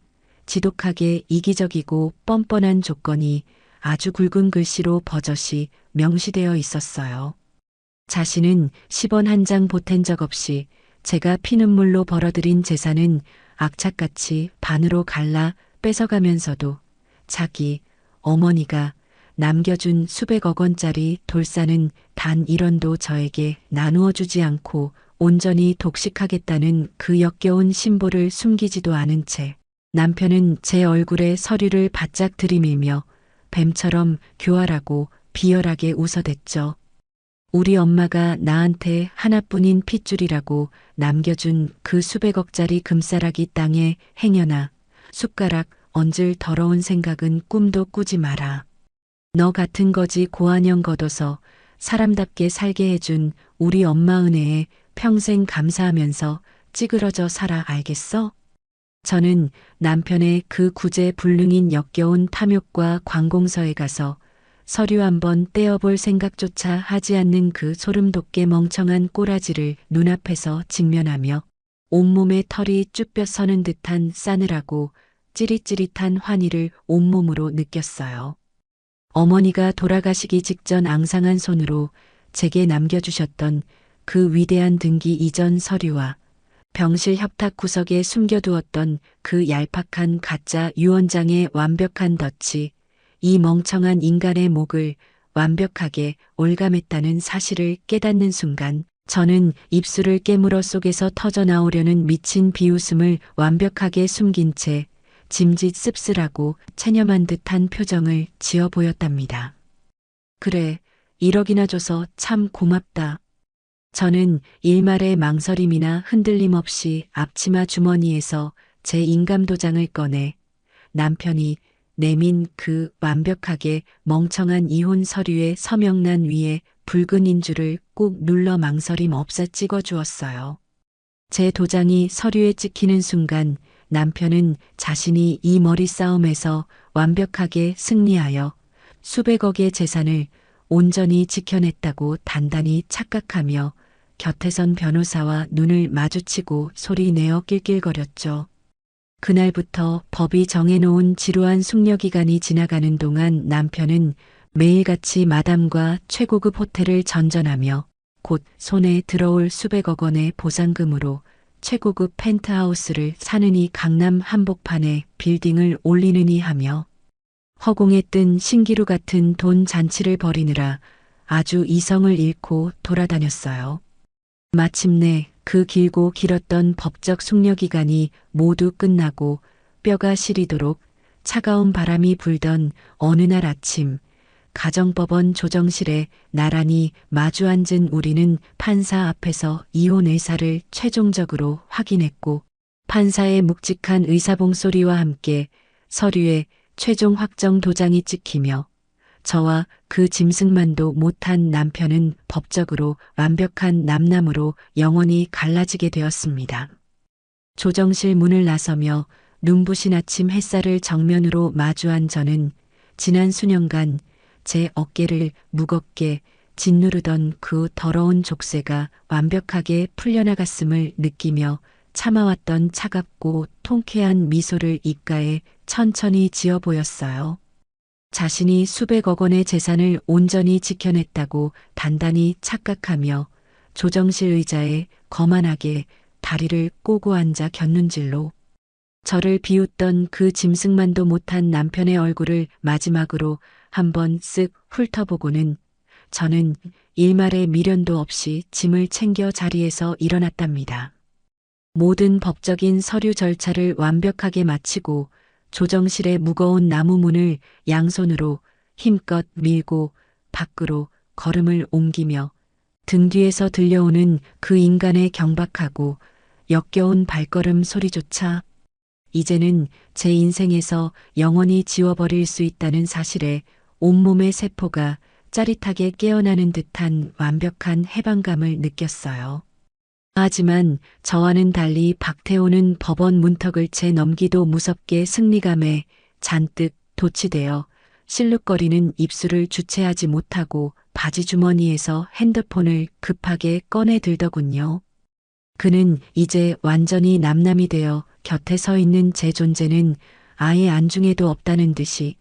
지독하게 이기적이고 뻔뻔한 조건이 아주 굵은 글씨로 버젓이 명시되어 있었어요. 자신은 10원 한 장 보탠 적 없이 제가 피눈물로 벌어들인 재산은 악착같이 반으로 갈라 뺏어가면서도 자기 어머니가 남겨준 수백억 원짜리 돌산은 단 1원도 저에게 나누어 주지 않고 온전히 독식하겠다는 그 역겨운 심보를 숨기지도 않은 채 남편은 제 얼굴에 서류를 바짝 들이밀며 뱀처럼 교활하고 비열하게 웃어댔죠. 우리 엄마가 나한테 하나뿐인 핏줄이라고 남겨준 그 수백억짜리 금싸라기 땅에 행여나 숟가락 얹을 더러운 생각은 꿈도 꾸지 마라. 너 같은 거지 고한영 걷어서 사람답게 살게 해준 우리 엄마 은혜에 평생 감사하면서 찌그러져 살아 알겠어? 저는 남편의 그 구제불능인 역겨운 탐욕과 관공서에 가서 서류 한번 떼어볼 생각조차 하지 않는 그 소름돋게 멍청한 꼬라지를 눈앞에서 직면하며 온몸에 털이 쭈뼛 서는 듯한 싸늘하고 찌릿찌릿한 환희를 온몸으로 느꼈어요. 어머니가 돌아가시기 직전 앙상한 손으로 제게 남겨주셨던 그 위대한 등기 이전 서류와 병실 협탁 구석에 숨겨두었던 그 얄팍한 가짜 유언장의 완벽한 덫이 이 멍청한 인간의 목을 완벽하게 올감했다는 사실을 깨닫는 순간 저는 입술을 깨물어 속에서 터져나오려는 미친 비웃음을 완벽하게 숨긴 채 짐짓 씁쓸하고 체념한 듯한 표정을 지어 보였답니다. 그래, 1억이나 줘서 참 고맙다. 저는 일말의 망설임이나 흔들림 없이 앞치마 주머니에서 제 인감도장을 꺼내 남편이 내민 그 완벽하게 멍청한 이혼 서류의 서명란 위에 붉은 인주를 꾹 눌러 망설임 없어 찍어 주었어요. 제 도장이 서류에 찍히는 순간 남편은 자신이 이 머리 싸움에서 완벽하게 승리하여 수백억의 재산을 온전히 지켜냈다고 단단히 착각하며 곁에 선 변호사와 눈을 마주치고 소리내어 낄낄거렸죠. 그날부터 법이 정해놓은 지루한 숙려기간이 지나가는 동안 남편은 매일같이 마담과 최고급 호텔을 전전하며 곧 손에 들어올 수백억 원의 보상금으로 최고급 펜트하우스를 사느니 강남 한복판에 빌딩을 올리느니 하며 허공에 뜬 신기루 같은 돈 잔치를 벌이느라 아주 이성을 잃고 돌아다녔어요. 마침내 그 길고 길었던 법적 숙려기간이 모두 끝나고 뼈가 시리도록 차가운 바람이 불던 어느 날 아침 가정법원 조정실에 나란히 마주 앉은 우리는 판사 앞에서 이혼 의사를 최종적으로 확인했고 판사의 묵직한 의사봉 소리와 함께 서류에 최종 확정 도장이 찍히며 저와 그 짐승만도 못한 남편은 법적으로 완벽한 남남으로 영원히 갈라지게 되었습니다. 조정실 문을 나서며 눈부신 아침 햇살을 정면으로 마주한 저는 지난 수년간 제 어깨를 무겁게 짓누르던 그 더러운 족쇄가 완벽하게 풀려나갔음을 느끼며 참아왔던 차갑고 통쾌한 미소를 입가에 천천히 지어 보였어요. 자신이 수백억 원의 재산을 온전히 지켜냈다고 단단히 착각하며 조정실 의자에 거만하게 다리를 꼬고 앉아 곁눈질로 저를 비웃던 그 짐승만도 못한 남편의 얼굴을 마지막으로 한번 쓱 훑어보고는 저는 일말의 미련도 없이 짐을 챙겨 자리에서 일어났답니다. 모든 법적인 서류 절차를 완벽하게 마치고 조정실의 무거운 나무 문을 양손으로 힘껏 밀고 밖으로 걸음을 옮기며 등 뒤에서 들려오는 그 인간의 경박하고 역겨운 발걸음 소리조차 이제는 제 인생에서 영원히 지워버릴 수 있다는 사실에 온몸의 세포가 짜릿하게 깨어나는 듯한 완벽한 해방감을 느꼈어요. 하지만 저와는 달리 박태호는 법원 문턱을 채 넘기도 무섭게 승리감에 잔뜩 도취되어 실룩거리는 입술을 주체하지 못하고 바지 주머니에서 핸드폰을 급하게 꺼내 들더군요. 그는 이제 완전히 남남이 되어 곁에 서 있는 제 존재는 아예 안중에도 없다는 듯이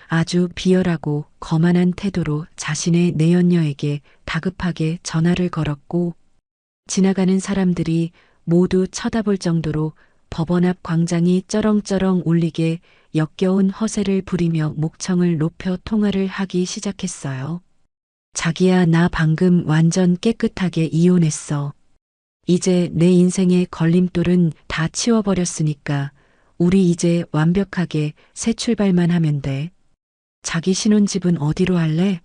아주 비열하고 거만한 태도로 자신의 내연녀에게 다급하게 전화를 걸었고 지나가는 사람들이 모두 쳐다볼 정도로 법원 앞 광장이 쩌렁쩌렁 울리게 역겨운 허세를 부리며 목청을 높여 통화를 하기 시작했어요. 자기야, 나 방금 완전 깨끗하게 이혼했어. 이제 내 인생의 걸림돌은 다 치워버렸으니까 우리 이제 완벽하게 새 출발만 하면 돼. 자기 신혼집은 어디로 할래?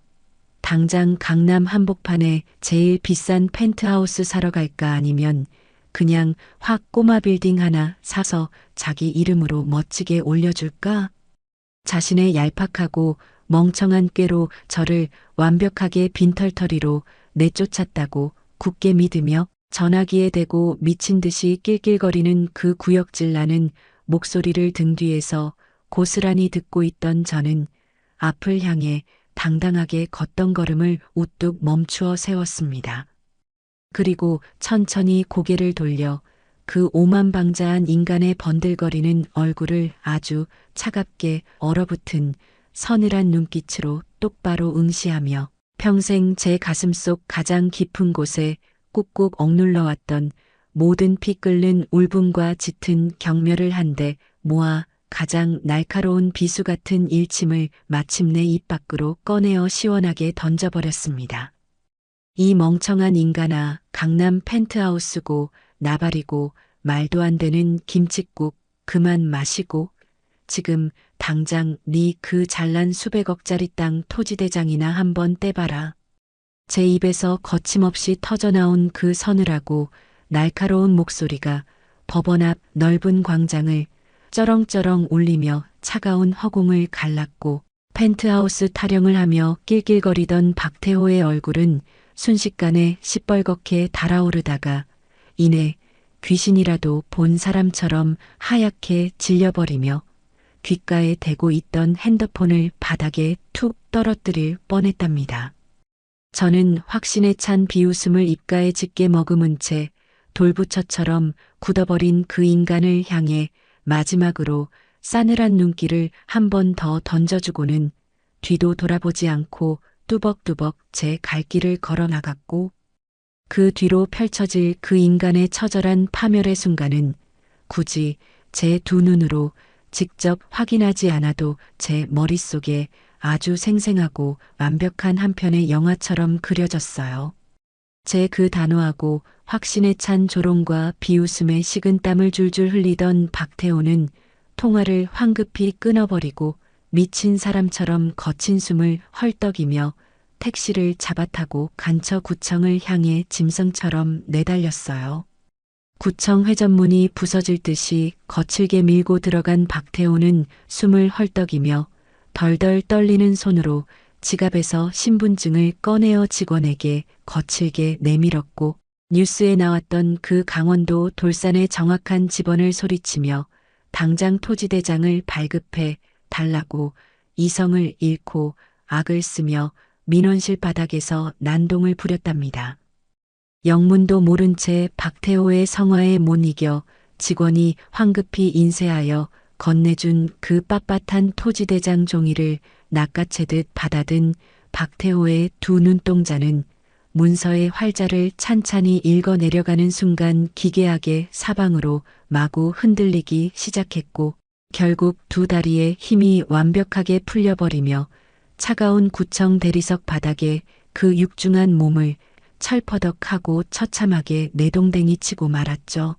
당장 강남 한복판에 제일 비싼 펜트하우스 사러 갈까 아니면 그냥 확 꼬마 빌딩 하나 사서 자기 이름으로 멋지게 올려줄까? 자신의 얄팍하고 멍청한 꾀로 저를 완벽하게 빈털터리로 내쫓았다고 굳게 믿으며 전화기에 대고 미친 듯이 낄낄거리는 그 구역질 나는 목소리를 등 뒤에서 고스란히 듣고 있던 저는 앞을 향해 당당하게 걷던 걸음을 우뚝 멈추어 세웠습니다. 그리고 천천히 고개를 돌려 그 오만방자한 인간의 번들거리는 얼굴을 아주 차갑게 얼어붙은 서늘한 눈빛으로 똑바로 응시하며 평생 제 가슴속 가장 깊은 곳에 꾹꾹 억눌러왔던 모든 피 끓는 울분과 짙은 경멸을 한데 모아 가장 날카로운 비수 같은 일침을 마침내 입 밖으로 꺼내어 시원하게 던져버렸습니다. 이 멍청한 인간아, 강남 펜트하우스고 나발이고 말도 안 되는 김칫국 그만 마시고 지금 당장 네 그 잘난 수백억짜리 땅 토지대장이나 한번 떼봐라. 제 입에서 거침없이 터져나온 그 서늘하고 날카로운 목소리가 법원 앞 넓은 광장을 쩌렁쩌렁 울리며 차가운 허공을 갈랐고 펜트하우스 타령을 하며 낄낄거리던 박태호의 얼굴은 순식간에 시뻘겋게 달아오르다가 이내 귀신이라도 본 사람처럼 하얗게 질려버리며 귓가에 대고 있던 핸드폰을 바닥에 툭 떨어뜨릴 뻔했답니다. 저는 확신에 찬 비웃음을 입가에 짙게 머금은 채 돌부처처럼 굳어버린 그 인간을 향해 마지막으로 싸늘한 눈길을 한 번 더 던져주고는 뒤도 돌아보지 않고 뚜벅뚜벅 제 갈 길을 걸어 나갔고 그 뒤로 펼쳐질 그 인간의 처절한 파멸의 순간은 굳이 제 두 눈으로 직접 확인하지 않아도 제 머릿속에 아주 생생하고 완벽한 한 편의 영화처럼 그려졌어요. 제 그 단호하고 확신에 찬 조롱과 비웃음에 식은 땀을 줄줄 흘리던 박태호는 통화를 황급히 끊어버리고 미친 사람처럼 거친 숨을 헐떡이며 택시를 잡아타고 간처구청을 향해 짐승처럼 내달렸어요. 구청 회전문이 부서질 듯이 거칠게 밀고 들어간 박태호는 숨을 헐떡이며 덜덜 떨리는 손으로 지갑에서 신분증을 꺼내어 직원에게 거칠게 내밀었고 뉴스에 나왔던 그 강원도 돌산의 정확한 집원을 소리치며 당장 토지대장을 발급해 달라고 이성을 잃고 악을 쓰며 민원실 바닥에서 난동을 부렸답니다. 영문도 모른 채 박태호의 성화에 못 이겨 직원이 황급히 인쇄하여 건네준 그 빳빳한 토지대장 종이를 낚아채듯 받아든 박태호의 두 눈동자는 문서의 활자를 찬찬히 읽어 내려가는 순간 기괴하게 사방으로 마구 흔들리기 시작했고 결국 두 다리의 힘이 완벽하게 풀려버리며 차가운 구청 대리석 바닥에 그 육중한 몸을 철퍼덕하고 처참하게 내동댕이 치고 말았죠.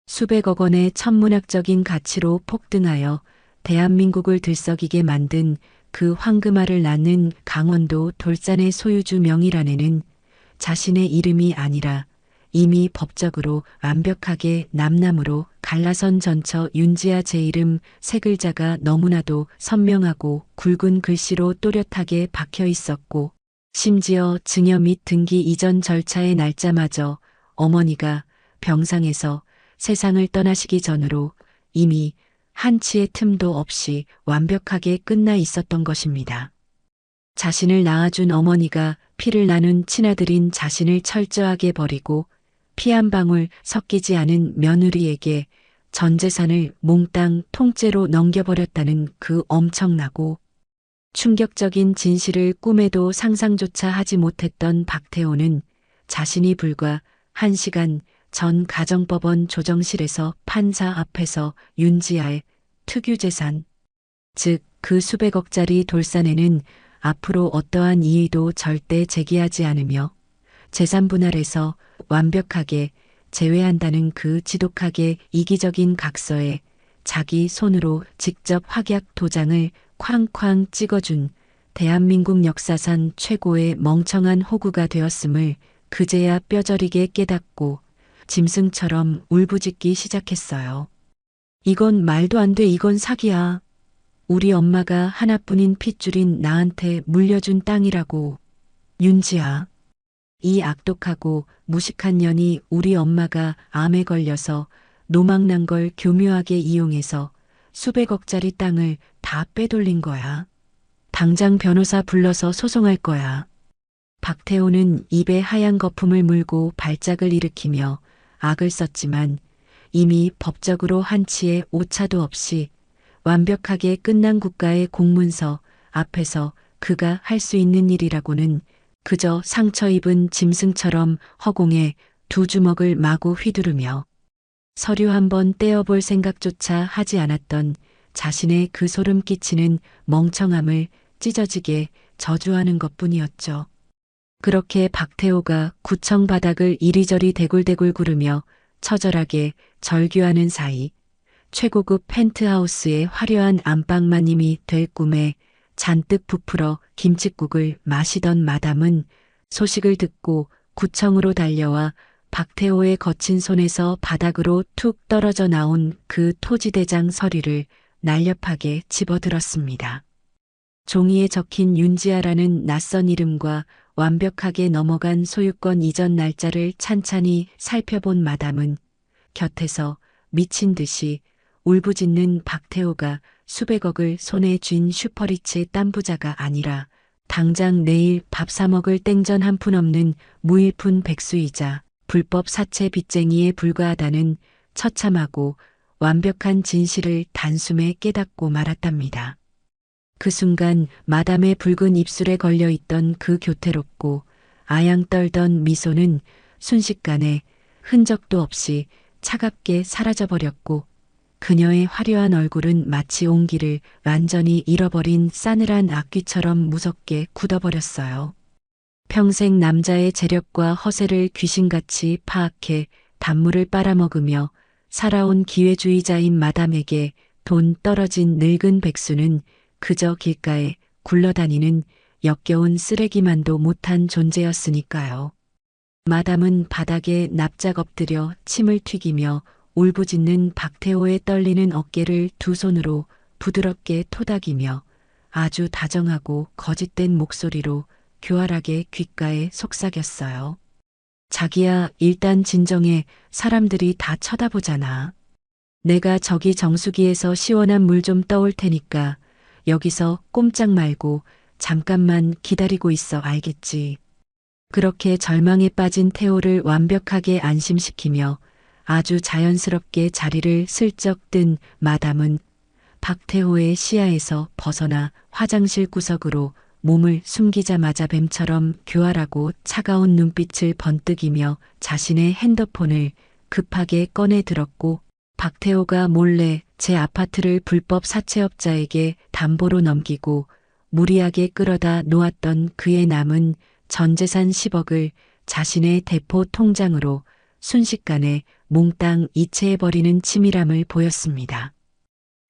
수백억 원의 천문학적인 가치로 폭등하여 대한민국을 들썩이게 만든 그 황금알을 낳는 강원도 돌산의 소유주 명의란에는 자신의 이름이 아니라 이미 법적으로 완벽하게 남남으로 갈라선 전처 윤지아 제 이름 세 글자가 너무나도 선명하고 굵은 글씨로 또렷하게 박혀 있었고 심지어 증여 및 등기 이전 절차의 날짜마저 어머니가 병상에서 세상을 떠나시기 전으로 이미 한치의 틈도 없이 완벽하게 끝나 있었던 것입니다. 자신을 낳아준 어머니가 피를 나눈 친아들인 자신을 철저하게 버리고 피 한 방울 섞이지 않은 며느리에게 전 재산을 몽땅 통째로 넘겨버렸다는 그 엄청나고 충격적인 진실을 꿈에도 상상조차 하지 못했던 박태호는 자신이 불과 1시간 전 가정법원 조정실에서 판사 앞에서 윤지아의 특유재산, 즉 그 수백억짜리 돌산에는 앞으로 어떠한 이의도 절대 제기하지 않으며 재산 분할에서 완벽하게 제외한다는 그 지독하게 이기적인 각서에 자기 손으로 직접 확약 도장을 쾅쾅 찍어준 대한민국 역사상 최고의 멍청한 호구가 되었음을 그제야 뼈저리게 깨닫고 짐승처럼 울부짖기 시작했어요. 이건 말도 안 돼. 이건 사기야. 우리 엄마가 하나뿐인 핏줄인 나한테 물려준 땅이라고. 윤지아. 이 악독하고 무식한 년이 우리 엄마가 암에 걸려서 노망난 걸 교묘하게 이용해서 수백억짜리 땅을 다 빼돌린 거야. 당장 변호사 불러서 소송할 거야. 박태호는 입에 하얀 거품을 물고 발작을 일으키며 악을 썼지만 이미 법적으로 한치의 오차도 없이 완벽하게 끝난 국가의 공문서 앞에서 그가 할 수 있는 일이라고는 그저 상처 입은 짐승처럼 허공에 두 주먹을 마구 휘두르며 서류 한번 떼어볼 생각조차 하지 않았던 자신의 그 소름 끼치는 멍청함을 찢어지게 저주하는 것뿐이었죠. 그렇게 박태호가 구청 바닥을 이리저리 대굴대굴 구르며 처절하게 절규하는 사이 최고급 펜트하우스의 화려한 안방마님이 될 꿈에 잔뜩 부풀어 김칫국을 마시던 마담은 소식을 듣고 구청으로 달려와 박태호의 거친 손에서 바닥으로 툭 떨어져 나온 그 토지대장 서류를 날렵하게 집어들었습니다. 종이에 적힌 윤지아라는 낯선 이름과 완벽하게 넘어간 소유권 이전 날짜를 찬찬히 살펴본 마담은 곁에서 미친 듯이 울부짖는 박태호가 수백억을 손에 쥔 슈퍼리치 딴부자가 아니라 당장 내일 밥 사 먹을 땡전 한 푼 없는 무일푼 백수이자 불법 사채 빚쟁이에 불과하다는 처참하고 완벽한 진실을 단숨에 깨닫고 말았답니다. 그 순간 마담의 붉은 입술에 걸려있던 그 교태롭고 아양 떨던 미소는 순식간에 흔적도 없이 차갑게 사라져버렸고 그녀의 화려한 얼굴은 마치 온기를 완전히 잃어버린 싸늘한 악귀처럼 무섭게 굳어버렸어요. 평생 남자의 재력과 허세를 귀신같이 파악해 단물을 빨아먹으며 살아온 기회주의자인 마담에게 돈 떨어진 늙은 백수는 그저 길가에 굴러다니는 역겨운 쓰레기만도 못한 존재였으니까요. 마담은 바닥에 납작 엎드려 침을 튀기며 울부짖는 박태호의 떨리는 어깨를 두 손으로 부드럽게 토닥이며 아주 다정하고 거짓된 목소리로 교활하게 귓가에 속삭였어요. 자기야, 일단 진정해. 사람들이 다 쳐다보잖아. 내가 저기 정수기에서 시원한 물 좀 떠올 테니까 여기서 꼼짝 말고 잠깐만 기다리고 있어 알겠지. 그렇게 절망에 빠진 태호를 완벽하게 안심시키며 아주 자연스럽게 자리를 슬쩍 뜬 마담은 박태호의 시야에서 벗어나 화장실 구석으로 몸을 숨기자마자 뱀처럼 교활하고 차가운 눈빛을 번뜩이며 자신의 핸드폰을 급하게 꺼내 들었고, 박태호가 몰래 제 아파트를 불법 사채업자에게 담보로 넘기고 무리하게 끌어다 놓았던 그의 남은 전 재산 10억을 자신의 대포 통장으로 순식간에 몽땅 이체해버리는 치밀함을 보였습니다.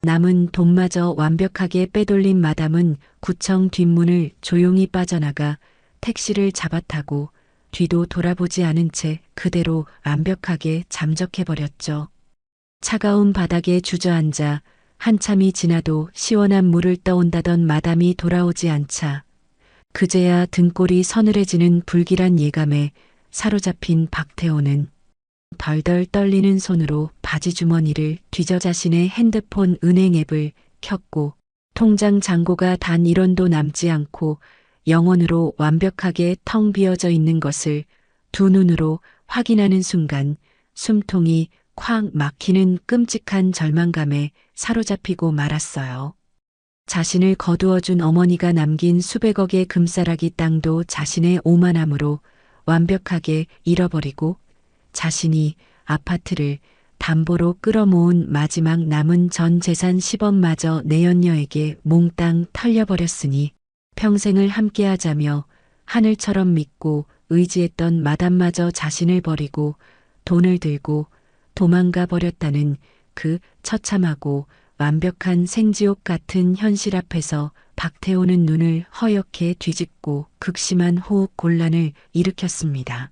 남은 돈마저 완벽하게 빼돌린 마담은 구청 뒷문을 조용히 빠져나가 택시를 잡아타고 뒤도 돌아보지 않은 채 그대로 완벽하게 잠적해버렸죠. 차가운 바닥에 주저앉아 한참이 지나도 시원한 물을 떠온다던 마담이 돌아오지 않자 그제야 등골이 서늘해지는 불길한 예감에 사로잡힌 박태호는 덜덜 떨리는 손으로 바지 주머니를 뒤져 자신의 핸드폰 은행 앱을 켰고, 통장 잔고가 단 1원도 남지 않고 영원으로 완벽하게 텅 비어져 있는 것을 두 눈으로 확인하는 순간 숨통이 콱 막히는 끔찍한 절망감에 사로잡히고 말았어요. 자신을 거두어준 어머니가 남긴 수백억의 금싸라기 땅도 자신의 오만함으로 완벽하게 잃어버리고, 자신이 아파트를 담보로 끌어모은 마지막 남은 전 재산 10억마저 내연녀에게 몽땅 털려버렸으니 평생을 함께하자며 하늘처럼 믿고 의지했던 마담마저 자신을 버리고 돈을 들고 도망가 버렸다는 그 처참하고 완벽한 생지옥 같은 현실 앞에서 박태호는 눈을 허옇게 뒤집고 극심한 호흡 곤란을 일으켰습니다.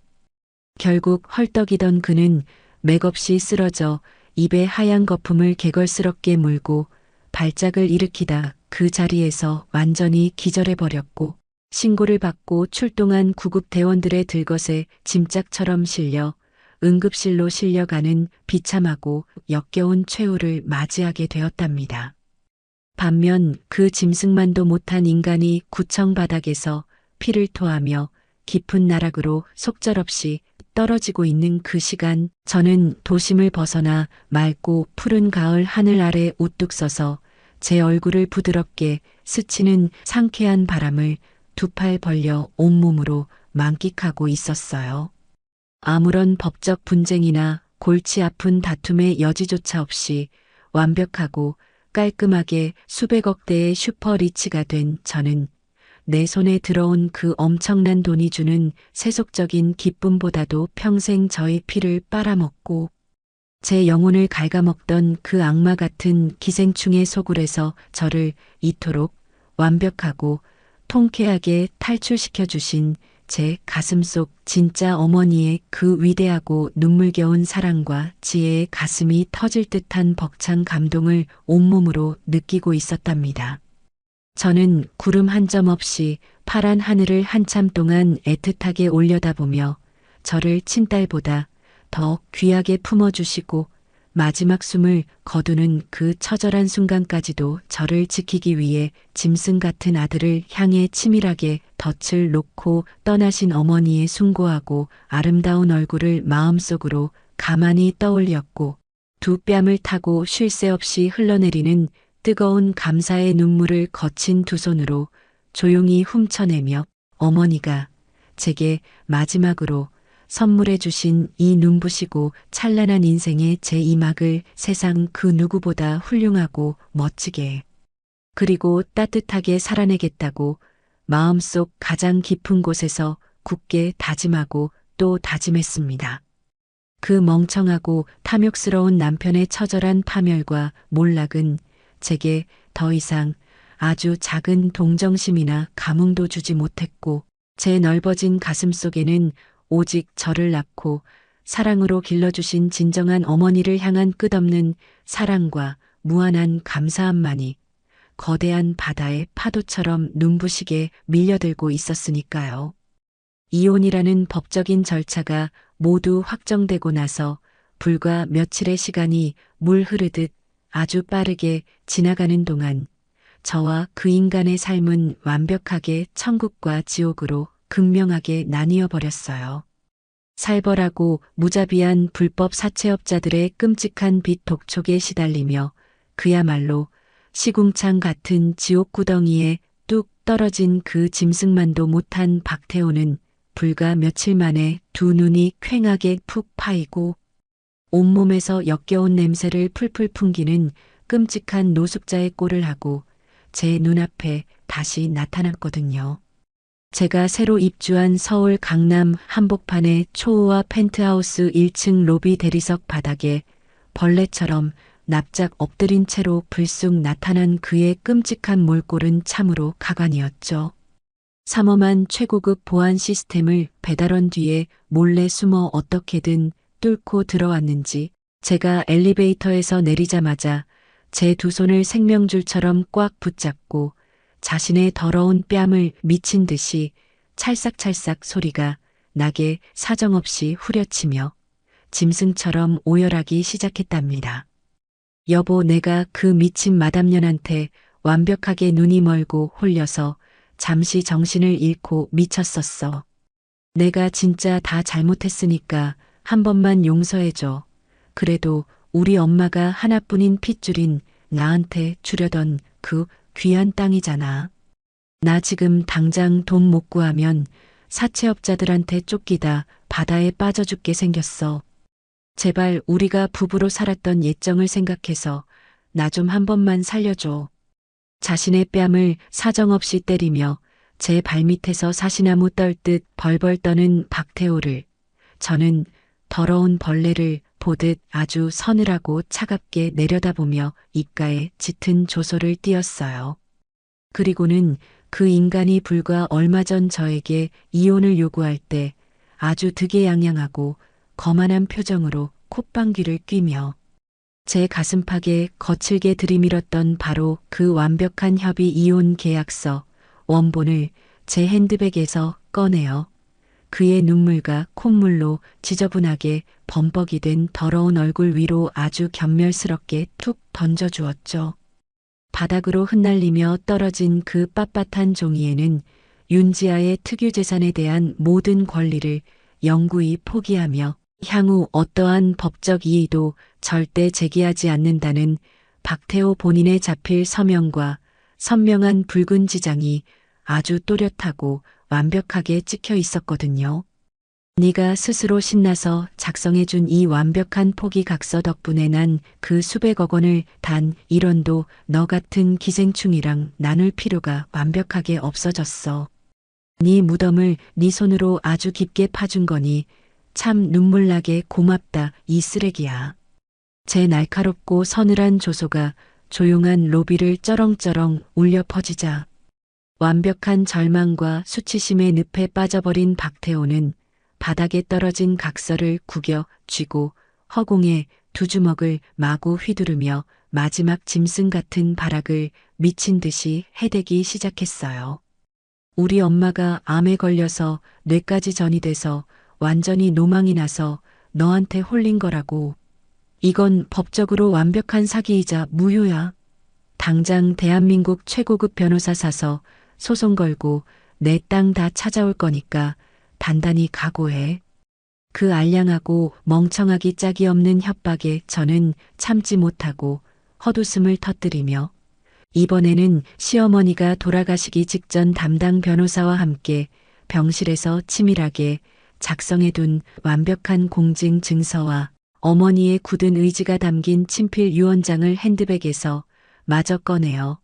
결국 헐떡이던 그는 맥없이 쓰러져 입에 하얀 거품을 개걸스럽게 물고 발작을 일으키다 그 자리에서 완전히 기절해버렸고, 신고를 받고 출동한 구급대원들의 들것에 짐짝처럼 실려 응급실로 실려가는 비참하고 역겨운 최후를 맞이하게 되었답니다. 반면 그 짐승만도 못한 인간이 구청 바닥에서 피를 토하며 깊은 나락으로 속절없이 떨어지고 있는 그 시간, 저는 도심을 벗어나 맑고 푸른 가을 하늘 아래 우뚝 서서 제 얼굴을 부드럽게 스치는 상쾌한 바람을 두 팔 벌려 온몸으로 만끽하고 있었어요. 아무런 법적 분쟁이나 골치 아픈 다툼의 여지조차 없이 완벽하고 깔끔하게 수백억 대의 슈퍼리치가 된 저는 내 손에 들어온 그 엄청난 돈이 주는 세속적인 기쁨보다도 평생 저의 피를 빨아먹고 제 영혼을 갉아먹던 그 악마 같은 기생충의 소굴에서 저를 이토록 완벽하고 통쾌하게 탈출시켜 주신 제 가슴속 진짜 어머니의 그 위대하고 눈물겨운 사랑과 지혜의 가슴이 터질 듯한 벅찬 감동을 온몸으로 느끼고 있었답니다. 저는 구름 한 점 없이 파란 하늘을 한참 동안 애틋하게 올려다보며 저를 친딸보다 더 귀하게 품어주시고 마지막 숨을 거두는 그 처절한 순간까지도 저를 지키기 위해 짐승 같은 아들을 향해 치밀하게 덫을 놓고 떠나신 어머니의 숭고하고 아름다운 얼굴을 마음속으로 가만히 떠올렸고, 두 뺨을 타고 쉴 새 없이 흘러내리는 뜨거운 감사의 눈물을 거친 두 손으로 조용히 훔쳐내며 어머니가 제게 마지막으로 선물해 주신 이 눈부시고 찬란한 인생의 제2막을 세상 그 누구보다 훌륭하고 멋지게 그리고 따뜻하게 살아내겠다고 마음속 가장 깊은 곳에서 굳게 다짐하고 또 다짐했습니다. 그 멍청하고 탐욕스러운 남편의 처절한 파멸과 몰락은 제게 더 이상 아주 작은 동정심이나 감흥도 주지 못했고, 제 넓어진 가슴 속에는 오직 저를 낳고 사랑으로 길러주신 진정한 어머니를 향한 끝없는 사랑과 무한한 감사함만이 거대한 바다의 파도처럼 눈부시게 밀려들고 있었으니까요. 이혼이라는 법적인 절차가 모두 확정되고 나서 불과 며칠의 시간이 물 흐르듯 아주 빠르게 지나가는 동안 저와 그 인간의 삶은 완벽하게 천국과 지옥으로 극명하게 나뉘어 버렸어요. 살벌하고 무자비한 불법 사채업자들의 끔찍한 빚 독촉에 시달리며 그야말로 시궁창 같은 지옥 구덩이에 뚝 떨어진 그 짐승만도 못한 박태호는 불과 며칠 만에 두 눈이 퀭하게 푹 파이고 온몸에서 역겨운 냄새를 풀풀 풍기는 끔찍한 노숙자의 꼴을 하고 제 눈앞에 다시 나타났거든요. 제가 새로 입주한 서울 강남 한복판의 초호화 펜트하우스 1층 로비 대리석 바닥에 벌레처럼 납작 엎드린 채로 불쑥 나타난 그의 끔찍한 몰골은 참으로 가관이었죠. 삼엄한 최고급 보안 시스템을 배달원 뒤에 몰래 숨어 어떻게든 뚫고 들어왔는지 제가 엘리베이터에서 내리자마자 제 두 손을 생명줄처럼 꽉 붙잡고 자신의 더러운 뺨을 미친 듯이 찰싹찰싹 소리가 나게 사정없이 후려치며 짐승처럼 오열하기 시작했답니다. 여보, 내가 그 미친 마담년한테 완벽하게 눈이 멀고 홀려서 잠시 정신을 잃고 미쳤었어. 내가 진짜 다 잘못했으니까 한 번만 용서해줘. 그래도 우리 엄마가 하나뿐인 핏줄인 나한테 주려던 그 귀한 땅이잖아. 나 지금 당장 돈 못 구하면 사채업자들한테 쫓기다 바다에 빠져 죽게 생겼어. 제발 우리가 부부로 살았던 옛정을 생각해서 나 좀 한 번만 살려줘. 자신의 뺨을 사정없이 때리며 제 발밑에서 사시나무 떨듯 벌벌 떠는 박태호를 저는 더러운 벌레를 보듯 아주 서늘하고 차갑게 내려다보며 입가에 짙은 조소를 띄었어요. 그리고는 그 인간이 불과 얼마 전 저에게 이혼을 요구할 때 아주 득의양양하고 거만한 표정으로 콧방귀를 뀌며 제 가슴팍에 거칠게 들이밀었던 바로 그 완벽한 협의 이혼 계약서 원본을 제 핸드백에서 꺼내어 그의 눈물과 콧물로 지저분하게 범벅이 된 더러운 얼굴 위로 아주 견멸스럽게 툭 던져주었죠. 바닥으로 흩날리며 떨어진 그 빳빳한 종이에는 윤지아의 특유재산에 대한 모든 권리를 영구히 포기하며 향후 어떠한 법적 이의도 절대 제기하지 않는다는 박태호 본인의 자필 서명과 선명한 붉은 지장이 아주 또렷하고 완벽하게 찍혀 있었거든요. 네가 스스로 신나서 작성해준 이 완벽한 포기 각서 덕분에 난 그 수백억 원을 단 1원도 너 같은 기생충이랑 나눌 필요가 완벽하게 없어졌어. 네 무덤을 네 손으로 아주 깊게 파준 거니 참 눈물나게 고맙다 이 쓰레기야. 제 날카롭고 서늘한 조소가 조용한 로비를 쩌렁쩌렁 울려 퍼지자 완벽한 절망과 수치심의 늪에 빠져버린 박태호는 바닥에 떨어진 각서를 구겨 쥐고 허공에 두 주먹을 마구 휘두르며 마지막 짐승 같은 발악을 미친 듯이 해대기 시작했어요. 우리 엄마가 암에 걸려서 뇌까지 전이 돼서 완전히 노망이 나서 너한테 홀린 거라고. 이건 법적으로 완벽한 사기이자 무효야. 당장 대한민국 최고급 변호사 사서 소송 걸고 내 땅 다 찾아올 거니까 단단히 각오해. 그 알량하고 멍청하기 짝이 없는 협박에 저는 참지 못하고 헛웃음을 터뜨리며 이번에는 시어머니가 돌아가시기 직전 담당 변호사와 함께 병실에서 치밀하게 작성해둔 완벽한 공증 증서와 어머니의 굳은 의지가 담긴 친필 유언장을 핸드백에서 마저 꺼내어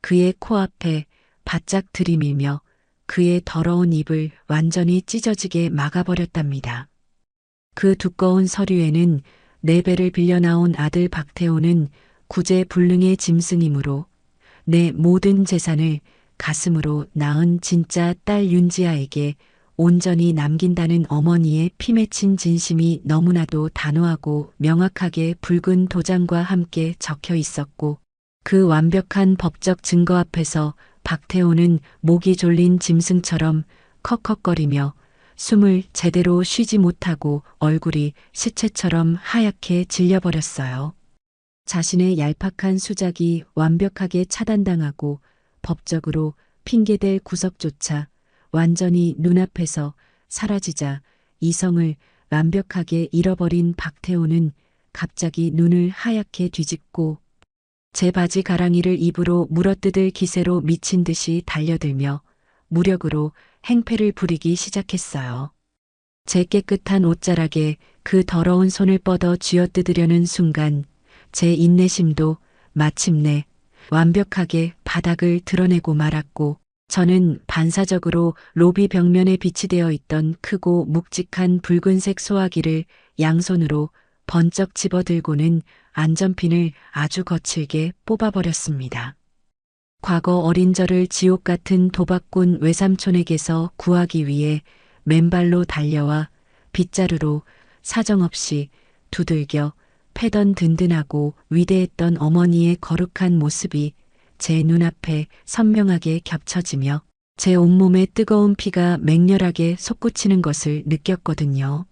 그의 코앞에 바짝 들이밀며 그의 더러운 입을 완전히 찢어지게 막아버렸답니다. 그 두꺼운 서류에는 내 배를 빌려 나온 아들 박태호는 구제불능의 짐승이므로 내 모든 재산을 가슴으로 낳은 진짜 딸 윤지아에게 온전히 남긴다는 어머니의 피 맺힌 진심이 너무나도 단호하고 명확하게 붉은 도장과 함께 적혀 있었고 그 완벽한 법적 증거 앞에서 박태호는 목이 졸린 짐승처럼 컥컥거리며 숨을 제대로 쉬지 못하고 얼굴이 시체처럼 하얗게 질려버렸어요. 자신의 얄팍한 수작이 완벽하게 차단당하고 법적으로 핑계댈 구석조차 완전히 눈앞에서 사라지자 이성을 완벽하게 잃어버린 박태호는 갑자기 눈을 하얗게 뒤집고 제 바지 가랑이를 입으로 물어뜯을 기세로 미친 듯이 달려들며 무력으로 행패를 부리기 시작했어요. 제 깨끗한 옷자락에 그 더러운 손을 뻗어 쥐어뜯으려는 순간 제 인내심도 마침내 완벽하게 바닥을 드러내고 말았고 저는 반사적으로 로비 벽면에 비치되어 있던 크고 묵직한 붉은색 소화기를 양손으로 번쩍 집어들고는 안전핀을 아주 거칠게 뽑아버렸습니다. 과거 어린 저를 지옥 같은 도박꾼 외삼촌에게서 구하기 위해 맨발로 달려와 빗자루로 사정없이 두들겨 패던 든든하고 위대했던 어머니의 거룩한 모습이 제 눈앞에 선명하게 겹쳐지며 제 온몸에 뜨거운 피가 맹렬하게 솟구치는 것을 느꼈거든요.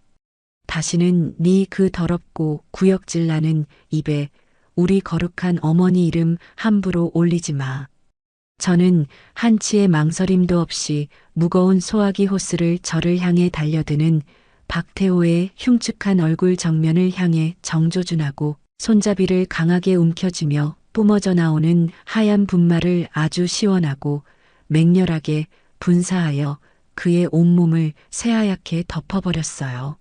다시는 네 그 더럽고 구역질 나는 입에 우리 거룩한 어머니 이름 함부로 올리지 마. 저는 한치의 망설임도 없이 무거운 소화기 호스를 저를 향해 달려드는 박태호의 흉측한 얼굴 정면을 향해 정조준하고 손잡이를 강하게 움켜쥐며 뿜어져 나오는 하얀 분말을 아주 시원하고 맹렬하게 분사하여 그의 온몸을 새하얗게 덮어버렸어요.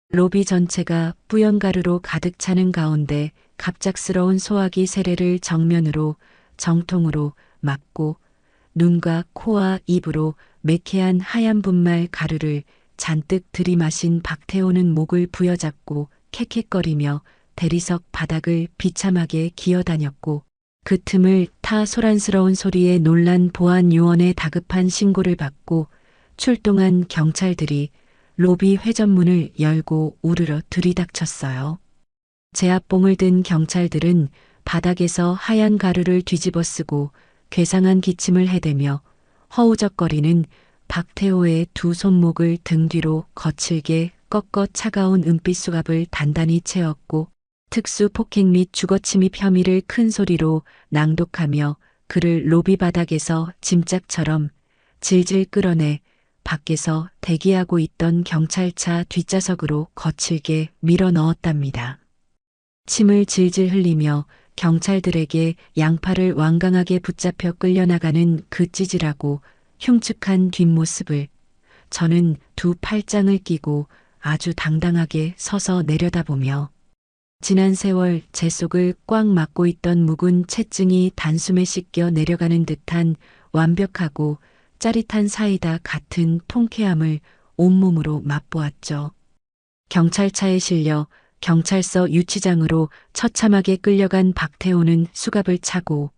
로비 전체가 뿌연가루로 가득 차는 가운데 갑작스러운 소화기 세례를 정면으로 정통으로 맞고 눈과 코와 입으로 매캐한 하얀 분말 가루를 잔뜩 들이마신 박태호는 목을 부여잡고 캑캑거리며 대리석 바닥을 비참하게 기어다녔고 그 틈을 타 소란스러운 소리에 놀란 보안 요원의 다급한 신고를 받고 출동한 경찰들이 로비 회전문을 열고 우르르 들이닥쳤어요. 제압봉을 든 경찰들은 바닥에서 하얀 가루를 뒤집어 쓰고 괴상한 기침을 해대며 허우적거리는 박태호의 두 손목을 등 뒤로 거칠게 꺾어 차가운 은빛 수갑을 단단히 채웠고 특수 폭행 및 주거침입 혐의를 큰 소리로 낭독하며 그를 로비 바닥에서 짐짝처럼 질질 끌어내 밖에서 대기하고 있던 경찰차 뒷좌석으로 거칠게 밀어 넣었답니다. 침을 질질 흘리며 경찰들에게 양팔을 완강하게 붙잡혀 끌려나가는 그 찌질하고 흉측한 뒷모습을 저는 두 팔짱을 끼고 아주 당당하게 서서 내려다보며 지난 세월 제 속을 꽉 막고 있던 묵은 채증이 단숨에 씻겨 내려가는 듯한 완벽하고 짜릿한 사이다 같은 통쾌함을 온몸으로 맛보았죠. 경찰차에 실려 경찰서 유치장으로 처참하게 끌려간 박태호는 수갑을 차고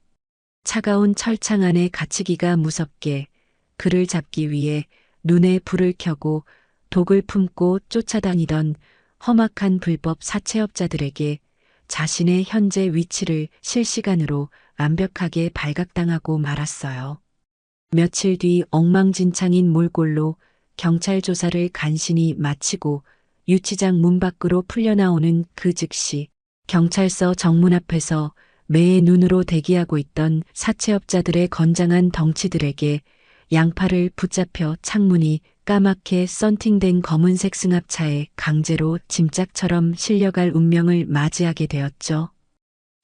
차가운 철창 안에 갇히기가 무섭게 그를 잡기 위해 눈에 불을 켜고 독을 품고 쫓아다니던 험악한 불법 사채업자들에게 자신의 현재 위치를 실시간으로 완벽하게 발각당하고 말았어요. 며칠 뒤 엉망진창인 몰골로 경찰 조사를 간신히 마치고 유치장 문 밖으로 풀려나오는 그 즉시 경찰서 정문 앞에서 매의 눈으로 대기하고 있던 사채업자들의 건장한 덩치들에게 양팔을 붙잡혀 창문이 까맣게 썬팅된 검은색 승합차에 강제로 짐짝처럼 실려갈 운명을 맞이하게 되었죠.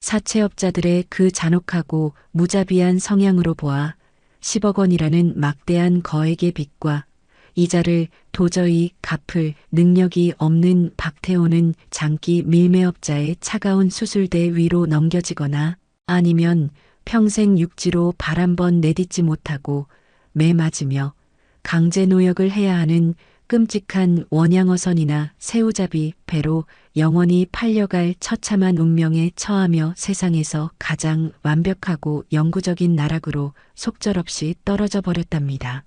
사채업자들의 그 잔혹하고 무자비한 성향으로 보아 10억 원이라는 막대한 거액의 빚과 이자를 도저히 갚을 능력이 없는 박태호는 장기 밀매업자의 차가운 수술대 위로 넘겨지거나 아니면 평생 육지로 발 한 번 내딛지 못하고 매 맞으며 강제 노역을 해야 하는 끔찍한 원양어선이나 새우잡이 배로 영원히 팔려갈 처참한 운명에 처하며 세상에서 가장 완벽하고 영구적인 나락으로 속절없이 떨어져 버렸답니다.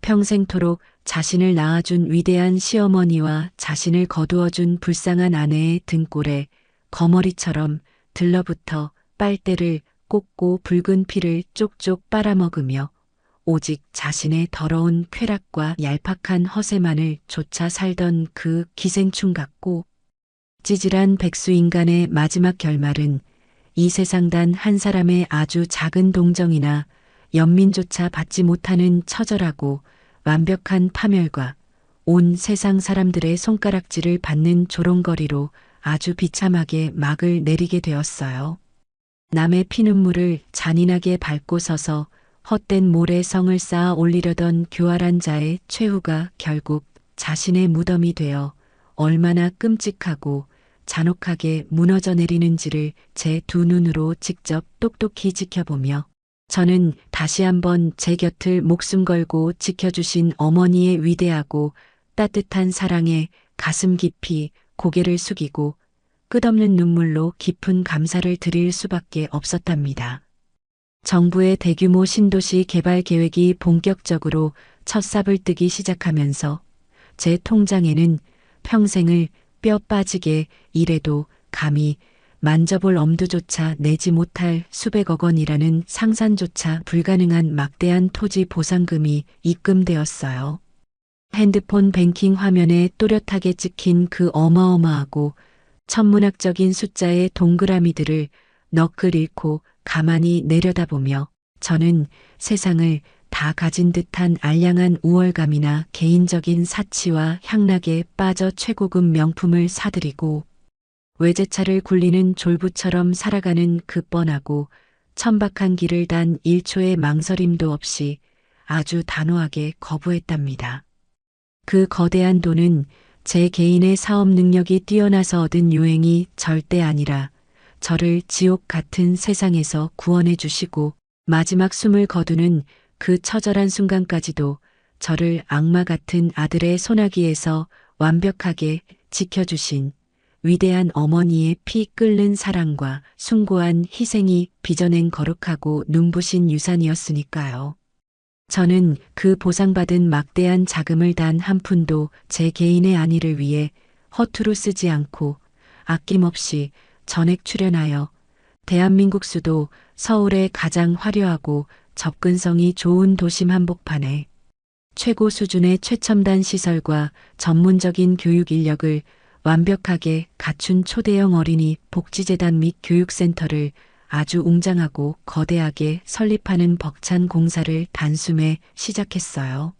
평생토록 자신을 낳아준 위대한 시어머니와 자신을 거두어준 불쌍한 아내의 등골에 거머리처럼 들러붙어 빨대를 꽂고 붉은 피를 쪽쪽 빨아먹으며 오직 자신의 더러운 쾌락과 얄팍한 허세만을 좇아 살던 그 기생충 같고 찌질한 백수 인간의 마지막 결말은 이 세상 단 한 사람의 아주 작은 동정이나 연민조차 받지 못하는 처절하고 완벽한 파멸과 온 세상 사람들의 손가락질을 받는 조롱거리로 아주 비참하게 막을 내리게 되었어요. 남의 피눈물을 잔인하게 밟고 서서 헛된 모래 성을 쌓아 올리려던 교활한 자의 최후가 결국 자신의 무덤이 되어 얼마나 끔찍하고 잔혹하게 무너져 내리는지를 제 두 눈으로 직접 똑똑히 지켜보며 저는 다시 한번 제 곁을 목숨 걸고 지켜주신 어머니의 위대하고 따뜻한 사랑에 가슴 깊이 고개를 숙이고 끝없는 눈물로 깊은 감사를 드릴 수밖에 없었답니다. 정부의 대규모 신도시 개발 계획이 본격적으로 첫 삽을 뜨기 시작하면서 제 통장에는 평생을 뼈 빠지게 일해도 감히 만져볼 엄두조차 내지 못할 수백억 원이라는 상상조차 불가능한 막대한 토지 보상금이 입금되었어요. 핸드폰 뱅킹 화면에 또렷하게 찍힌 그 어마어마하고 천문학적인 숫자의 동그라미들을 너클 잃고 가만히 내려다보며 저는 세상을 다 가진 듯한 알량한 우월감이나 개인적인 사치와 향락에 빠져 최고급 명품을 사들이고 외제차를 굴리는 졸부처럼 살아가는 그 뻔하고 천박한 길을 단 1초의 망설임도 없이 아주 단호하게 거부했답니다. 그 거대한 돈은 제 개인의 사업 능력이 뛰어나서 얻은 유행이 절대 아니라 저를 지옥 같은 세상에서 구원해 주시고 마지막 숨을 거두는 그 처절한 순간까지도 저를 악마 같은 아들의 소나기에서 완벽하게 지켜주신 위대한 어머니의 피 끓는 사랑과 숭고한 희생이 빚어낸 거룩하고 눈부신 유산이었으니까요. 저는 그 보상받은 막대한 자금을 단 한 푼도 제 개인의 안위를 위해 허투루 쓰지 않고 아낌없이 전액 출연하여 대한민국 수도 서울의 가장 화려하고 접근성이 좋은 도심 한복판에 최고 수준의 최첨단 시설과 전문적인 교육 인력을 완벽하게 갖춘 초대형 어린이 복지재단 및 교육센터를 아주 웅장하고 거대하게 설립하는 벅찬 공사를 단숨에 시작했어요.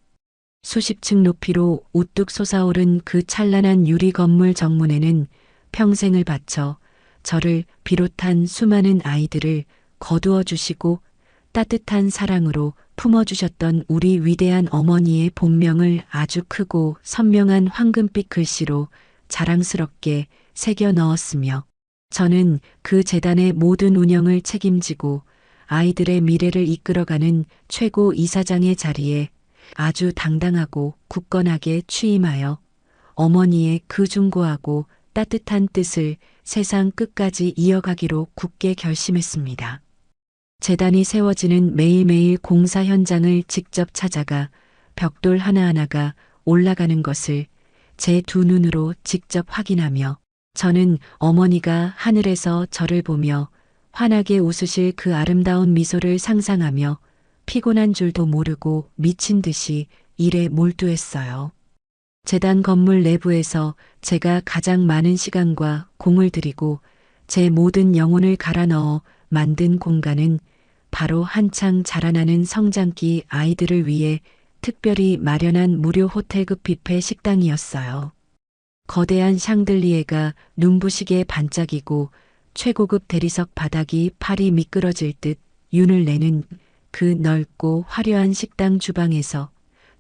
수십 층 높이로 우뚝 솟아오른 그 찬란한 유리 건물 정문에는 평생을 바쳐 저를 비롯한 수많은 아이들을 거두어 주시고 따뜻한 사랑으로 품어주셨던 우리 위대한 어머니의 본명을 아주 크고 선명한 황금빛 글씨로 자랑스럽게 새겨 넣었으며 저는 그 재단의 모든 운영을 책임지고 아이들의 미래를 이끌어가는 최고 이사장의 자리에 아주 당당하고 굳건하게 취임하여 어머니의 그 중고하고 따뜻한 뜻을 세상 끝까지 이어가기로 굳게 결심했습니다. 재단이 세워지는 매일매일 공사 현장을 직접 찾아가 벽돌 하나하나가 올라가는 것을 제 두 눈으로 직접 확인하며 저는 어머니가 하늘에서 저를 보며 환하게 웃으실 그 아름다운 미소를 상상하며 피곤한 줄도 모르고 미친 듯이 일에 몰두했어요. 재단 건물 내부에서 제가 가장 많은 시간과 공을 들이고 제 모든 영혼을 갈아 넣어 만든 공간은 바로 한창 자라나는 성장기 아이들을 위해 특별히 마련한 무료 호텔급 뷔페 식당이었어요. 거대한 샹들리에가 눈부시게 반짝이고 최고급 대리석 바닥이 팔이 미끄러질 듯 윤을 내는 그 넓고 화려한 식당 주방에서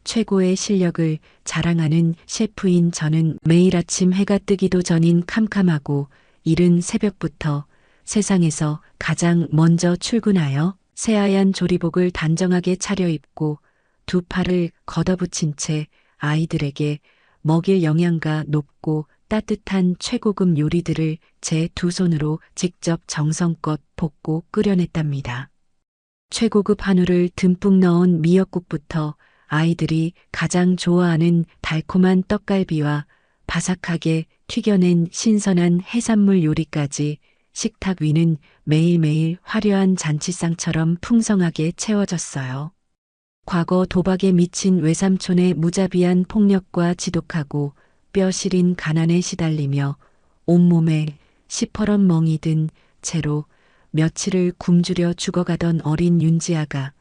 최고의 실력을 자랑하는 셰프인 저는 매일 아침 해가 뜨기도 전인 캄캄하고 이른 새벽부터 세상에서 가장 먼저 출근하여 새하얀 조리복을 단정하게 차려입고 두 팔을 걷어붙인 채 아이들에게 먹일 영양가 높고 따뜻한 최고급 요리들을 제 두 손으로 직접 정성껏 볶고 끓여냈답니다. 최고급 한우를 듬뿍 넣은 미역국부터 아이들이 가장 좋아하는 달콤한 떡갈비와 바삭하게 튀겨낸 신선한 해산물 요리까지 식탁 위는 매일매일 화려한 잔치상처럼 풍성하게 채워졌어요. 과거 도박에 미친 외삼촌의 무자비한 폭력과 지독하고 뼈 시린 가난에 시달리며 온몸에 시퍼런 멍이 든 채로 며칠을 굶주려 죽어가던 어린 윤지아가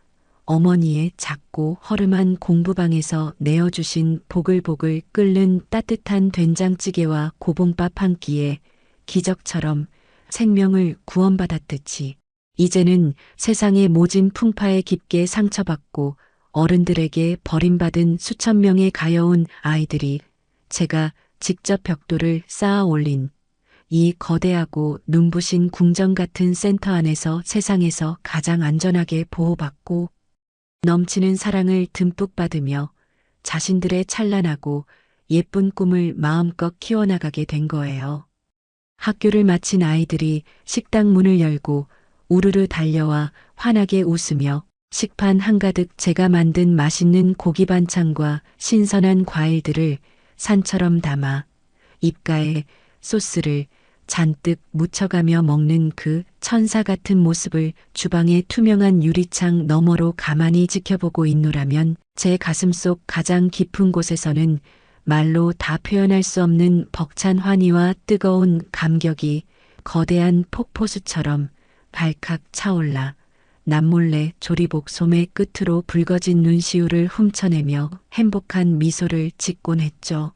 어머니의 작고 허름한 공부방에서 내어주신 보글보글 끓는 따뜻한 된장찌개와 고봉밥 한 끼에 기적처럼 생명을 구원받았듯이 이제는 세상의 모진 풍파에 깊게 상처받고 어른들에게 버림받은 수천 명의 가여운 아이들이 제가 직접 벽돌을 쌓아 올린 이 거대하고 눈부신 궁전 같은 센터 안에서 세상에서 가장 안전하게 보호받고 넘치는 사랑을 듬뿍 받으며 자신들의 찬란하고 예쁜 꿈을 마음껏 키워나가게 된 거예요. 학교를 마친 아이들이 식당 문을 열고 우르르 달려와 환하게 웃으며 식판 한가득 제가 만든 맛있는 고기 반찬과 신선한 과일들을 산처럼 담아 입가에 소스를 잔뜩 묻혀가며 먹는 그 천사 같은 모습을 주방의 투명한 유리창 너머로 가만히 지켜보고 있노라면 제 가슴속 가장 깊은 곳에서는 말로 다 표현할 수 없는 벅찬 환희와 뜨거운 감격이 거대한 폭포수처럼 발칵 차올라 남몰래 조리복 소매 끝으로 붉어진 눈시울을 훔쳐내며 행복한 미소를 짓곤 했죠.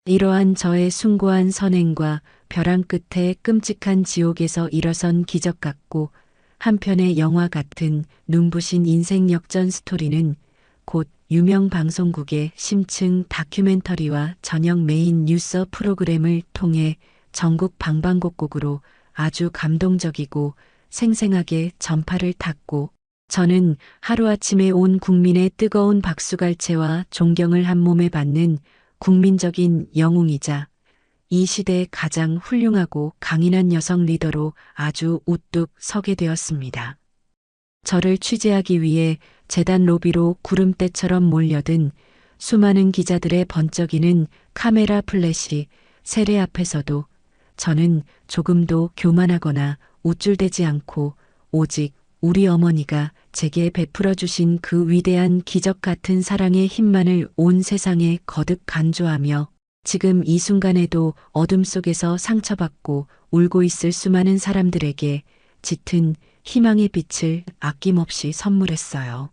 이러한 저의 숭고한 선행과 벼랑 끝에 끔찍한 지옥에서 일어선 기적 같고 한편의 영화 같은 눈부신 인생 역전 스토리는 곧 유명 방송국의 심층 다큐멘터리와 저녁 메인 뉴스 프로그램을 통해 전국 방방곡곡으로 아주 감동적이고 생생하게 전파를 탔고 저는 하루아침에 온 국민의 뜨거운 박수갈채와 존경을 한 몸에 받는 국민적인 영웅이자 이 시대의 가장 훌륭하고 강인한 여성 리더로 아주 우뚝 서게 되었습니다. 저를 취재하기 위해 재단 로비로 구름대처럼 몰려든 수많은 기자들의 번쩍이는 카메라 플래시 세례 앞에서도 저는 조금도 교만하거나 우쭐대지 않고 오직 우리 어머니가 제게 베풀어 주신 그 위대한 기적 같은 사랑의 힘만을 온 세상에 거듭 간주하며 지금 이 순간에도 어둠 속에서 상처받고 울고 있을 수많은 사람들에게 짙은 희망의 빛을 아낌없이 선물했어요.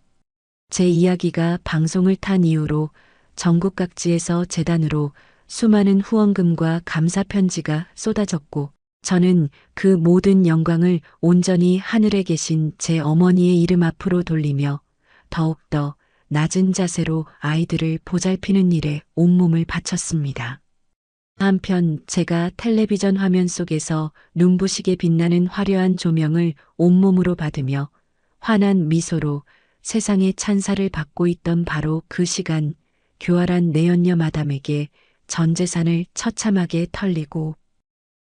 제 이야기가 방송을 탄 이후로 전국 각지에서 재단으로 수많은 후원금과 감사 편지가 쏟아졌고 저는 그 모든 영광을 온전히 하늘에 계신 제 어머니의 이름 앞으로 돌리며 더욱더 낮은 자세로 아이들을 보살피는 일에 온몸을 바쳤습니다. 한편 제가 텔레비전 화면 속에서 눈부시게 빛나는 화려한 조명을 온몸으로 받으며 환한 미소로 세상의 찬사를 받고 있던 바로 그 시간 교활한 내연녀 마담에게 전 재산을 처참하게 털리고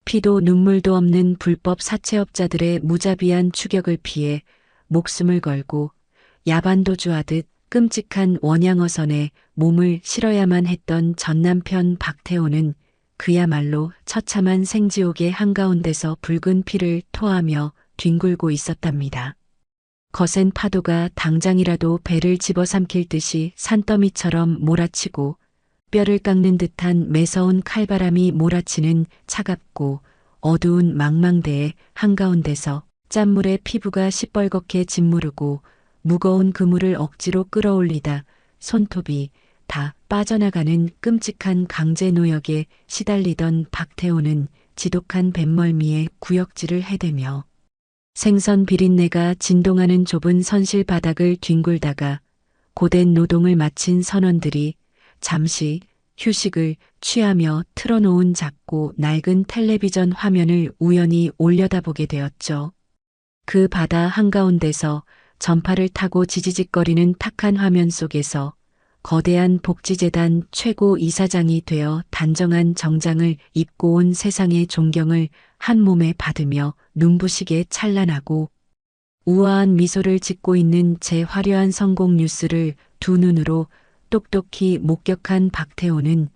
피도 눈물도 없는 불법 사채업자들의 무자비한 추격을 피해 목숨을 걸고 야반도주하듯 끔찍한 원양어선에 몸을 실어야만 했던 전남편 박태호는 그야말로 처참한 생지옥의 한가운데서 붉은 피를 토하며 뒹굴고 있었답니다. 거센 파도가 당장이라도 배를 집어삼킬 듯이 산더미처럼 몰아치고 뼈를 깎는 듯한 매서운 칼바람이 몰아치는 차갑고 어두운 망망대의 한가운데서 짠물에 피부가 시뻘겋게 짓무르고 무거운 그물을 억지로 끌어올리다 손톱이 다 빠져나가는 끔찍한 강제노역에 시달리던 박태호는 지독한 뱃멀미에 구역질을 해대며 생선 비린내가 진동하는 좁은 선실 바닥을 뒹굴다가 고된 노동을 마친 선원들이 잠시 휴식을 취하며 틀어놓은 작고 낡은 텔레비전 화면을 우연히 올려다보게 되었죠. 그 바다 한가운데서 전파를 타고 지지직거리는 탁한 화면 속에서 거대한 복지재단 최고 이사장이 되어 단정한 정장을 입고 온 세상의 존경을 한 몸에 받으며 눈부시게 찬란하고 우아한 미소를 짓고 있는 제 화려한 성공 뉴스를 두 눈으로 똑똑히 목격한 박태호는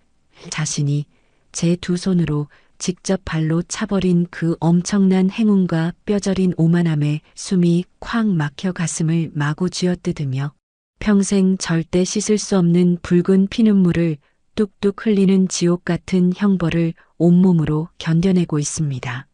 자신이 제 두 손으로 직접 발로 차버린 그 엄청난 행운과 뼈저린 오만함에 숨이 콱 막혀 가슴을 마구 쥐어뜯으며 평생 절대 씻을 수 없는 붉은 피눈물을 뚝뚝 흘리는 지옥 같은 형벌을 온몸으로 견뎌내고 있습니다.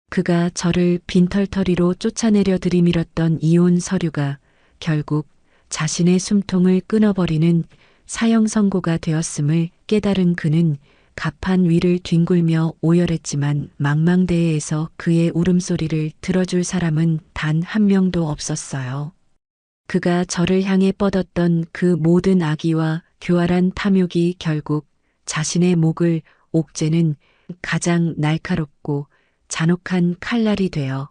그가 저를 빈털터리로 쫓아내려 들이밀었던 이혼 서류가 결국 자신의 숨통을 끊어버리는 사형 선고가 되었음을 깨달은 그는 가판 위를 뒹굴며 오열했지만 망망대해에서 그의 울음소리를 들어줄 사람은 단 한 명도 없었어요. 그가 저를 향해 뻗었던 그 모든 악의와 교활한 탐욕이 결국 자신의 목을 옥죄는 가장 날카롭고 잔혹한 칼날이 되어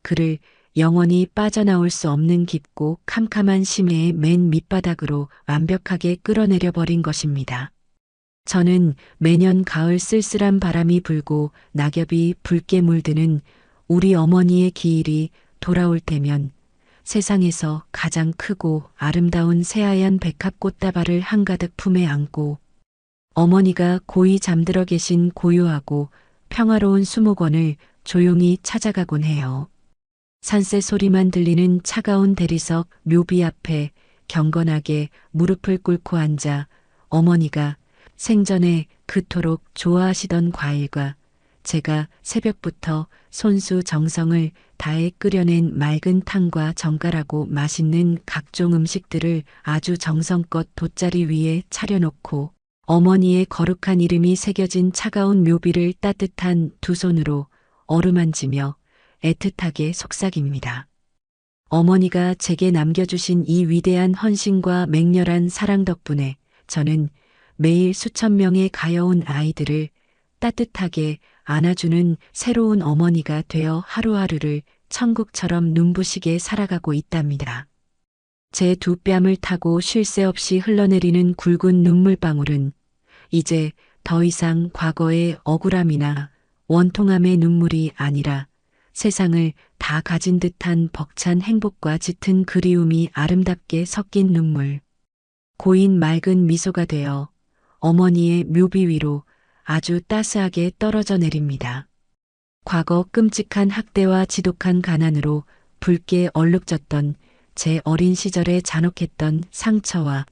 그를 영원히 빠져나올 수 없는 깊고 캄캄한 심해의 맨 밑바닥으로 완벽하게 끌어내려 버린 것입니다. 저는 매년 가을 쓸쓸한 바람이 불고 낙엽이 붉게 물드는 우리 어머니의 기일이 돌아올 때면 세상에서 가장 크고 아름다운 새하얀 백합 꽃다발을 한가득 품에 안고 어머니가 고이 잠들어 계신 고요하고 평화로운 수목원을 조용히 찾아가곤 해요. 산새 소리만 들리는 차가운 대리석 묘비 앞에 경건하게 무릎을 꿇고 앉아 어머니가 생전에 그토록 좋아하시던 과일과 제가 새벽부터 손수 정성을 다해 끓여낸 맑은 탕과 정갈하고 맛있는 각종 음식들을 아주 정성껏 돗자리 위에 차려놓고 어머니의 거룩한 이름이 새겨진 차가운 묘비를 따뜻한 두 손으로 어루만지며 애틋하게 속삭입니다. 어머니가 제게 남겨주신 이 위대한 헌신과 맹렬한 사랑 덕분에 저는 매일 수천 명의 가여운 아이들을 따뜻하게 안아주는 새로운 어머니가 되어 하루하루를 천국처럼 눈부시게 살아가고 있답니다. 제 두 뺨을 타고 쉴 새 없이 흘러내리는 굵은 눈물방울은 이제 더 이상 과거의 억울함이나 원통함의 눈물이 아니라 세상을 다 가진 듯한 벅찬 행복과 짙은 그리움이 아름답게 섞인 눈물. 고인 맑은 미소가 되어 어머니의 묘비 위로 아주 따스하게 떨어져 내립니다. 과거 끔찍한 학대와 지독한 가난으로 붉게 얼룩졌던 제 어린 시절의 잔혹했던 상처와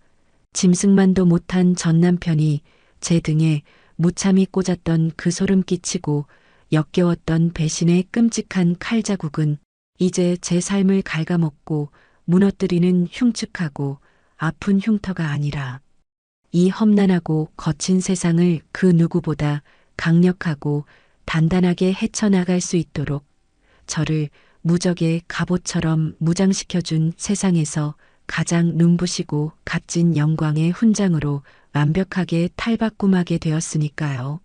짐승만도 못한 전 남편이 제 등에 무참히 꽂았던 그 소름 끼치고 역겨웠던 배신의 끔찍한 칼자국은 이제 제 삶을 갉아먹고 무너뜨리는 흉측하고 아픈 흉터가 아니라 이 험난하고 거친 세상을 그 누구보다 강력하고 단단하게 헤쳐나갈 수 있도록 저를 무적의 갑옷처럼 무장시켜준 세상에서 가장 눈부시고 값진 영광의 훈장으로 완벽하게 탈바꿈하게 되었으니까요.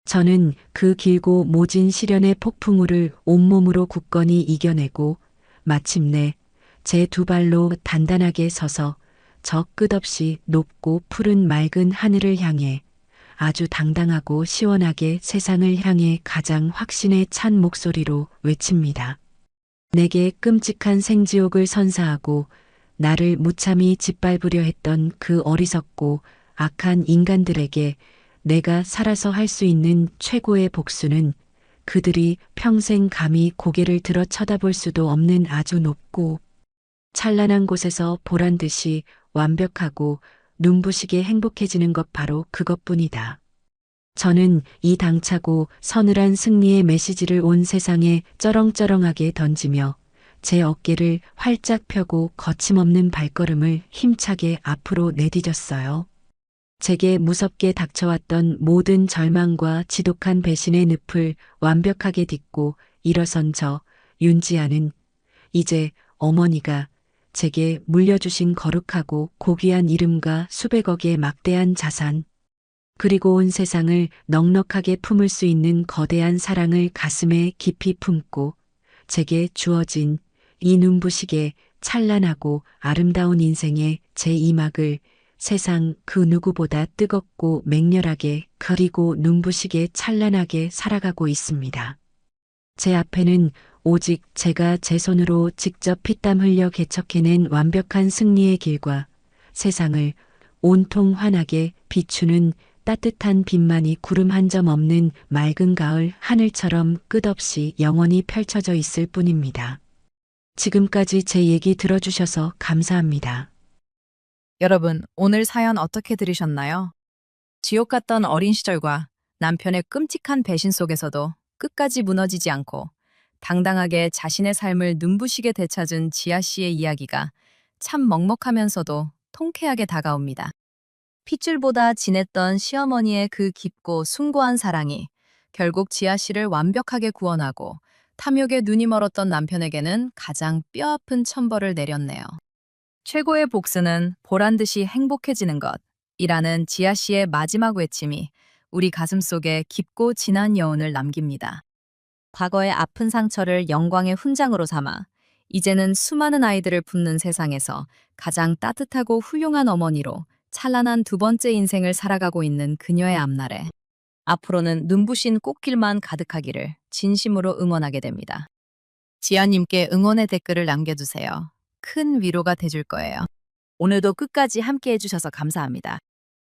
저는 그 길고 모진 시련의 폭풍우를 온몸으로 굳건히 이겨내고 마침내 제 두 발로 단단하게 서서 저 끝없이 높고 푸른 맑은 하늘을 향해 아주 당당하고 시원하게 세상을 향해 가장 확신에 찬 목소리로 외칩니다. 내게 끔찍한 생지옥을 선사하고 나를 무참히 짓밟으려 했던 그 어리석고 악한 인간들에게 내가 살아서 할 수 있는 최고의 복수는 그들이 평생 감히 고개를 들어 쳐다볼 수도 없는 아주 높고 찬란한 곳에서 보란 듯이 완벽하고 눈부시게 행복해지는 것 바로 그것뿐이다. 저는 이 당차고 서늘한 승리의 메시지를 온 세상에 쩌렁쩌렁하게 던지며 제 어깨를 활짝 펴고 거침없는 발걸음을 힘차게 앞으로 내디뎠어요. 제게 무섭게 닥쳐왔던 모든 절망과 지독한 배신의 늪을 완벽하게 딛고 일어선 저 윤지아는 이제 어머니가 제게 물려주신 거룩하고 고귀한 이름과 수백억의 막대한 자산, 그리고 온 세상을 넉넉하게 품을 수 있는 거대한 사랑을 가슴에 깊이 품고 제게 주어진 이 눈부시게 찬란하고 아름다운 인생의 제2막을 세상 그 누구보다 뜨겁고 맹렬하게 그리고 눈부시게 찬란하게 살아가고 있습니다. 제 앞에는 오직 제가 제 손으로 직접 피땀 흘려 개척해낸 완벽한 승리의 길과 세상을 온통 환하게 비추는 따뜻한 빛만이 구름 한 점 없는 맑은 가을 하늘처럼 끝없이 영원히 펼쳐져 있을 뿐입니다. 지금까지 제 얘기 들어주셔서 감사합니다. 여러분, 오늘 사연 어떻게 들으셨나요? 지옥 같던 어린 시절과 남편의 끔찍한 배신 속에서도 끝까지 무너지지 않고 당당하게 자신의 삶을 눈부시게 되찾은 지아 씨의 이야기가 참 먹먹하면서도 통쾌하게 다가옵니다. 핏줄보다 진했던 시어머니의 그 깊고 숭고한 사랑이 결국 지아 씨를 완벽하게 구원하고 탐욕에 눈이 멀었던 남편에게는 가장 뼈아픈 천벌을 내렸네요. 최고의 복수는 보란 듯이 행복해지는 것이라는 지아 씨의 마지막 외침이 우리 가슴 속에 깊고 진한 여운을 남깁니다. 과거의 아픈 상처를 영광의 훈장으로 삼아 이제는 수많은 아이들을 품는 세상에서 가장 따뜻하고 훌륭한 어머니로 찬란한 두 번째 인생을 살아가고 있는 그녀의 앞날에 앞으로는 눈부신 꽃길만 가득하기를 진심으로 응원하게 됩니다. 지아님께 응원의 댓글을 남겨주세요. 큰 위로가 돼줄 거예요. 오늘도 끝까지 함께 해주셔서 감사합니다.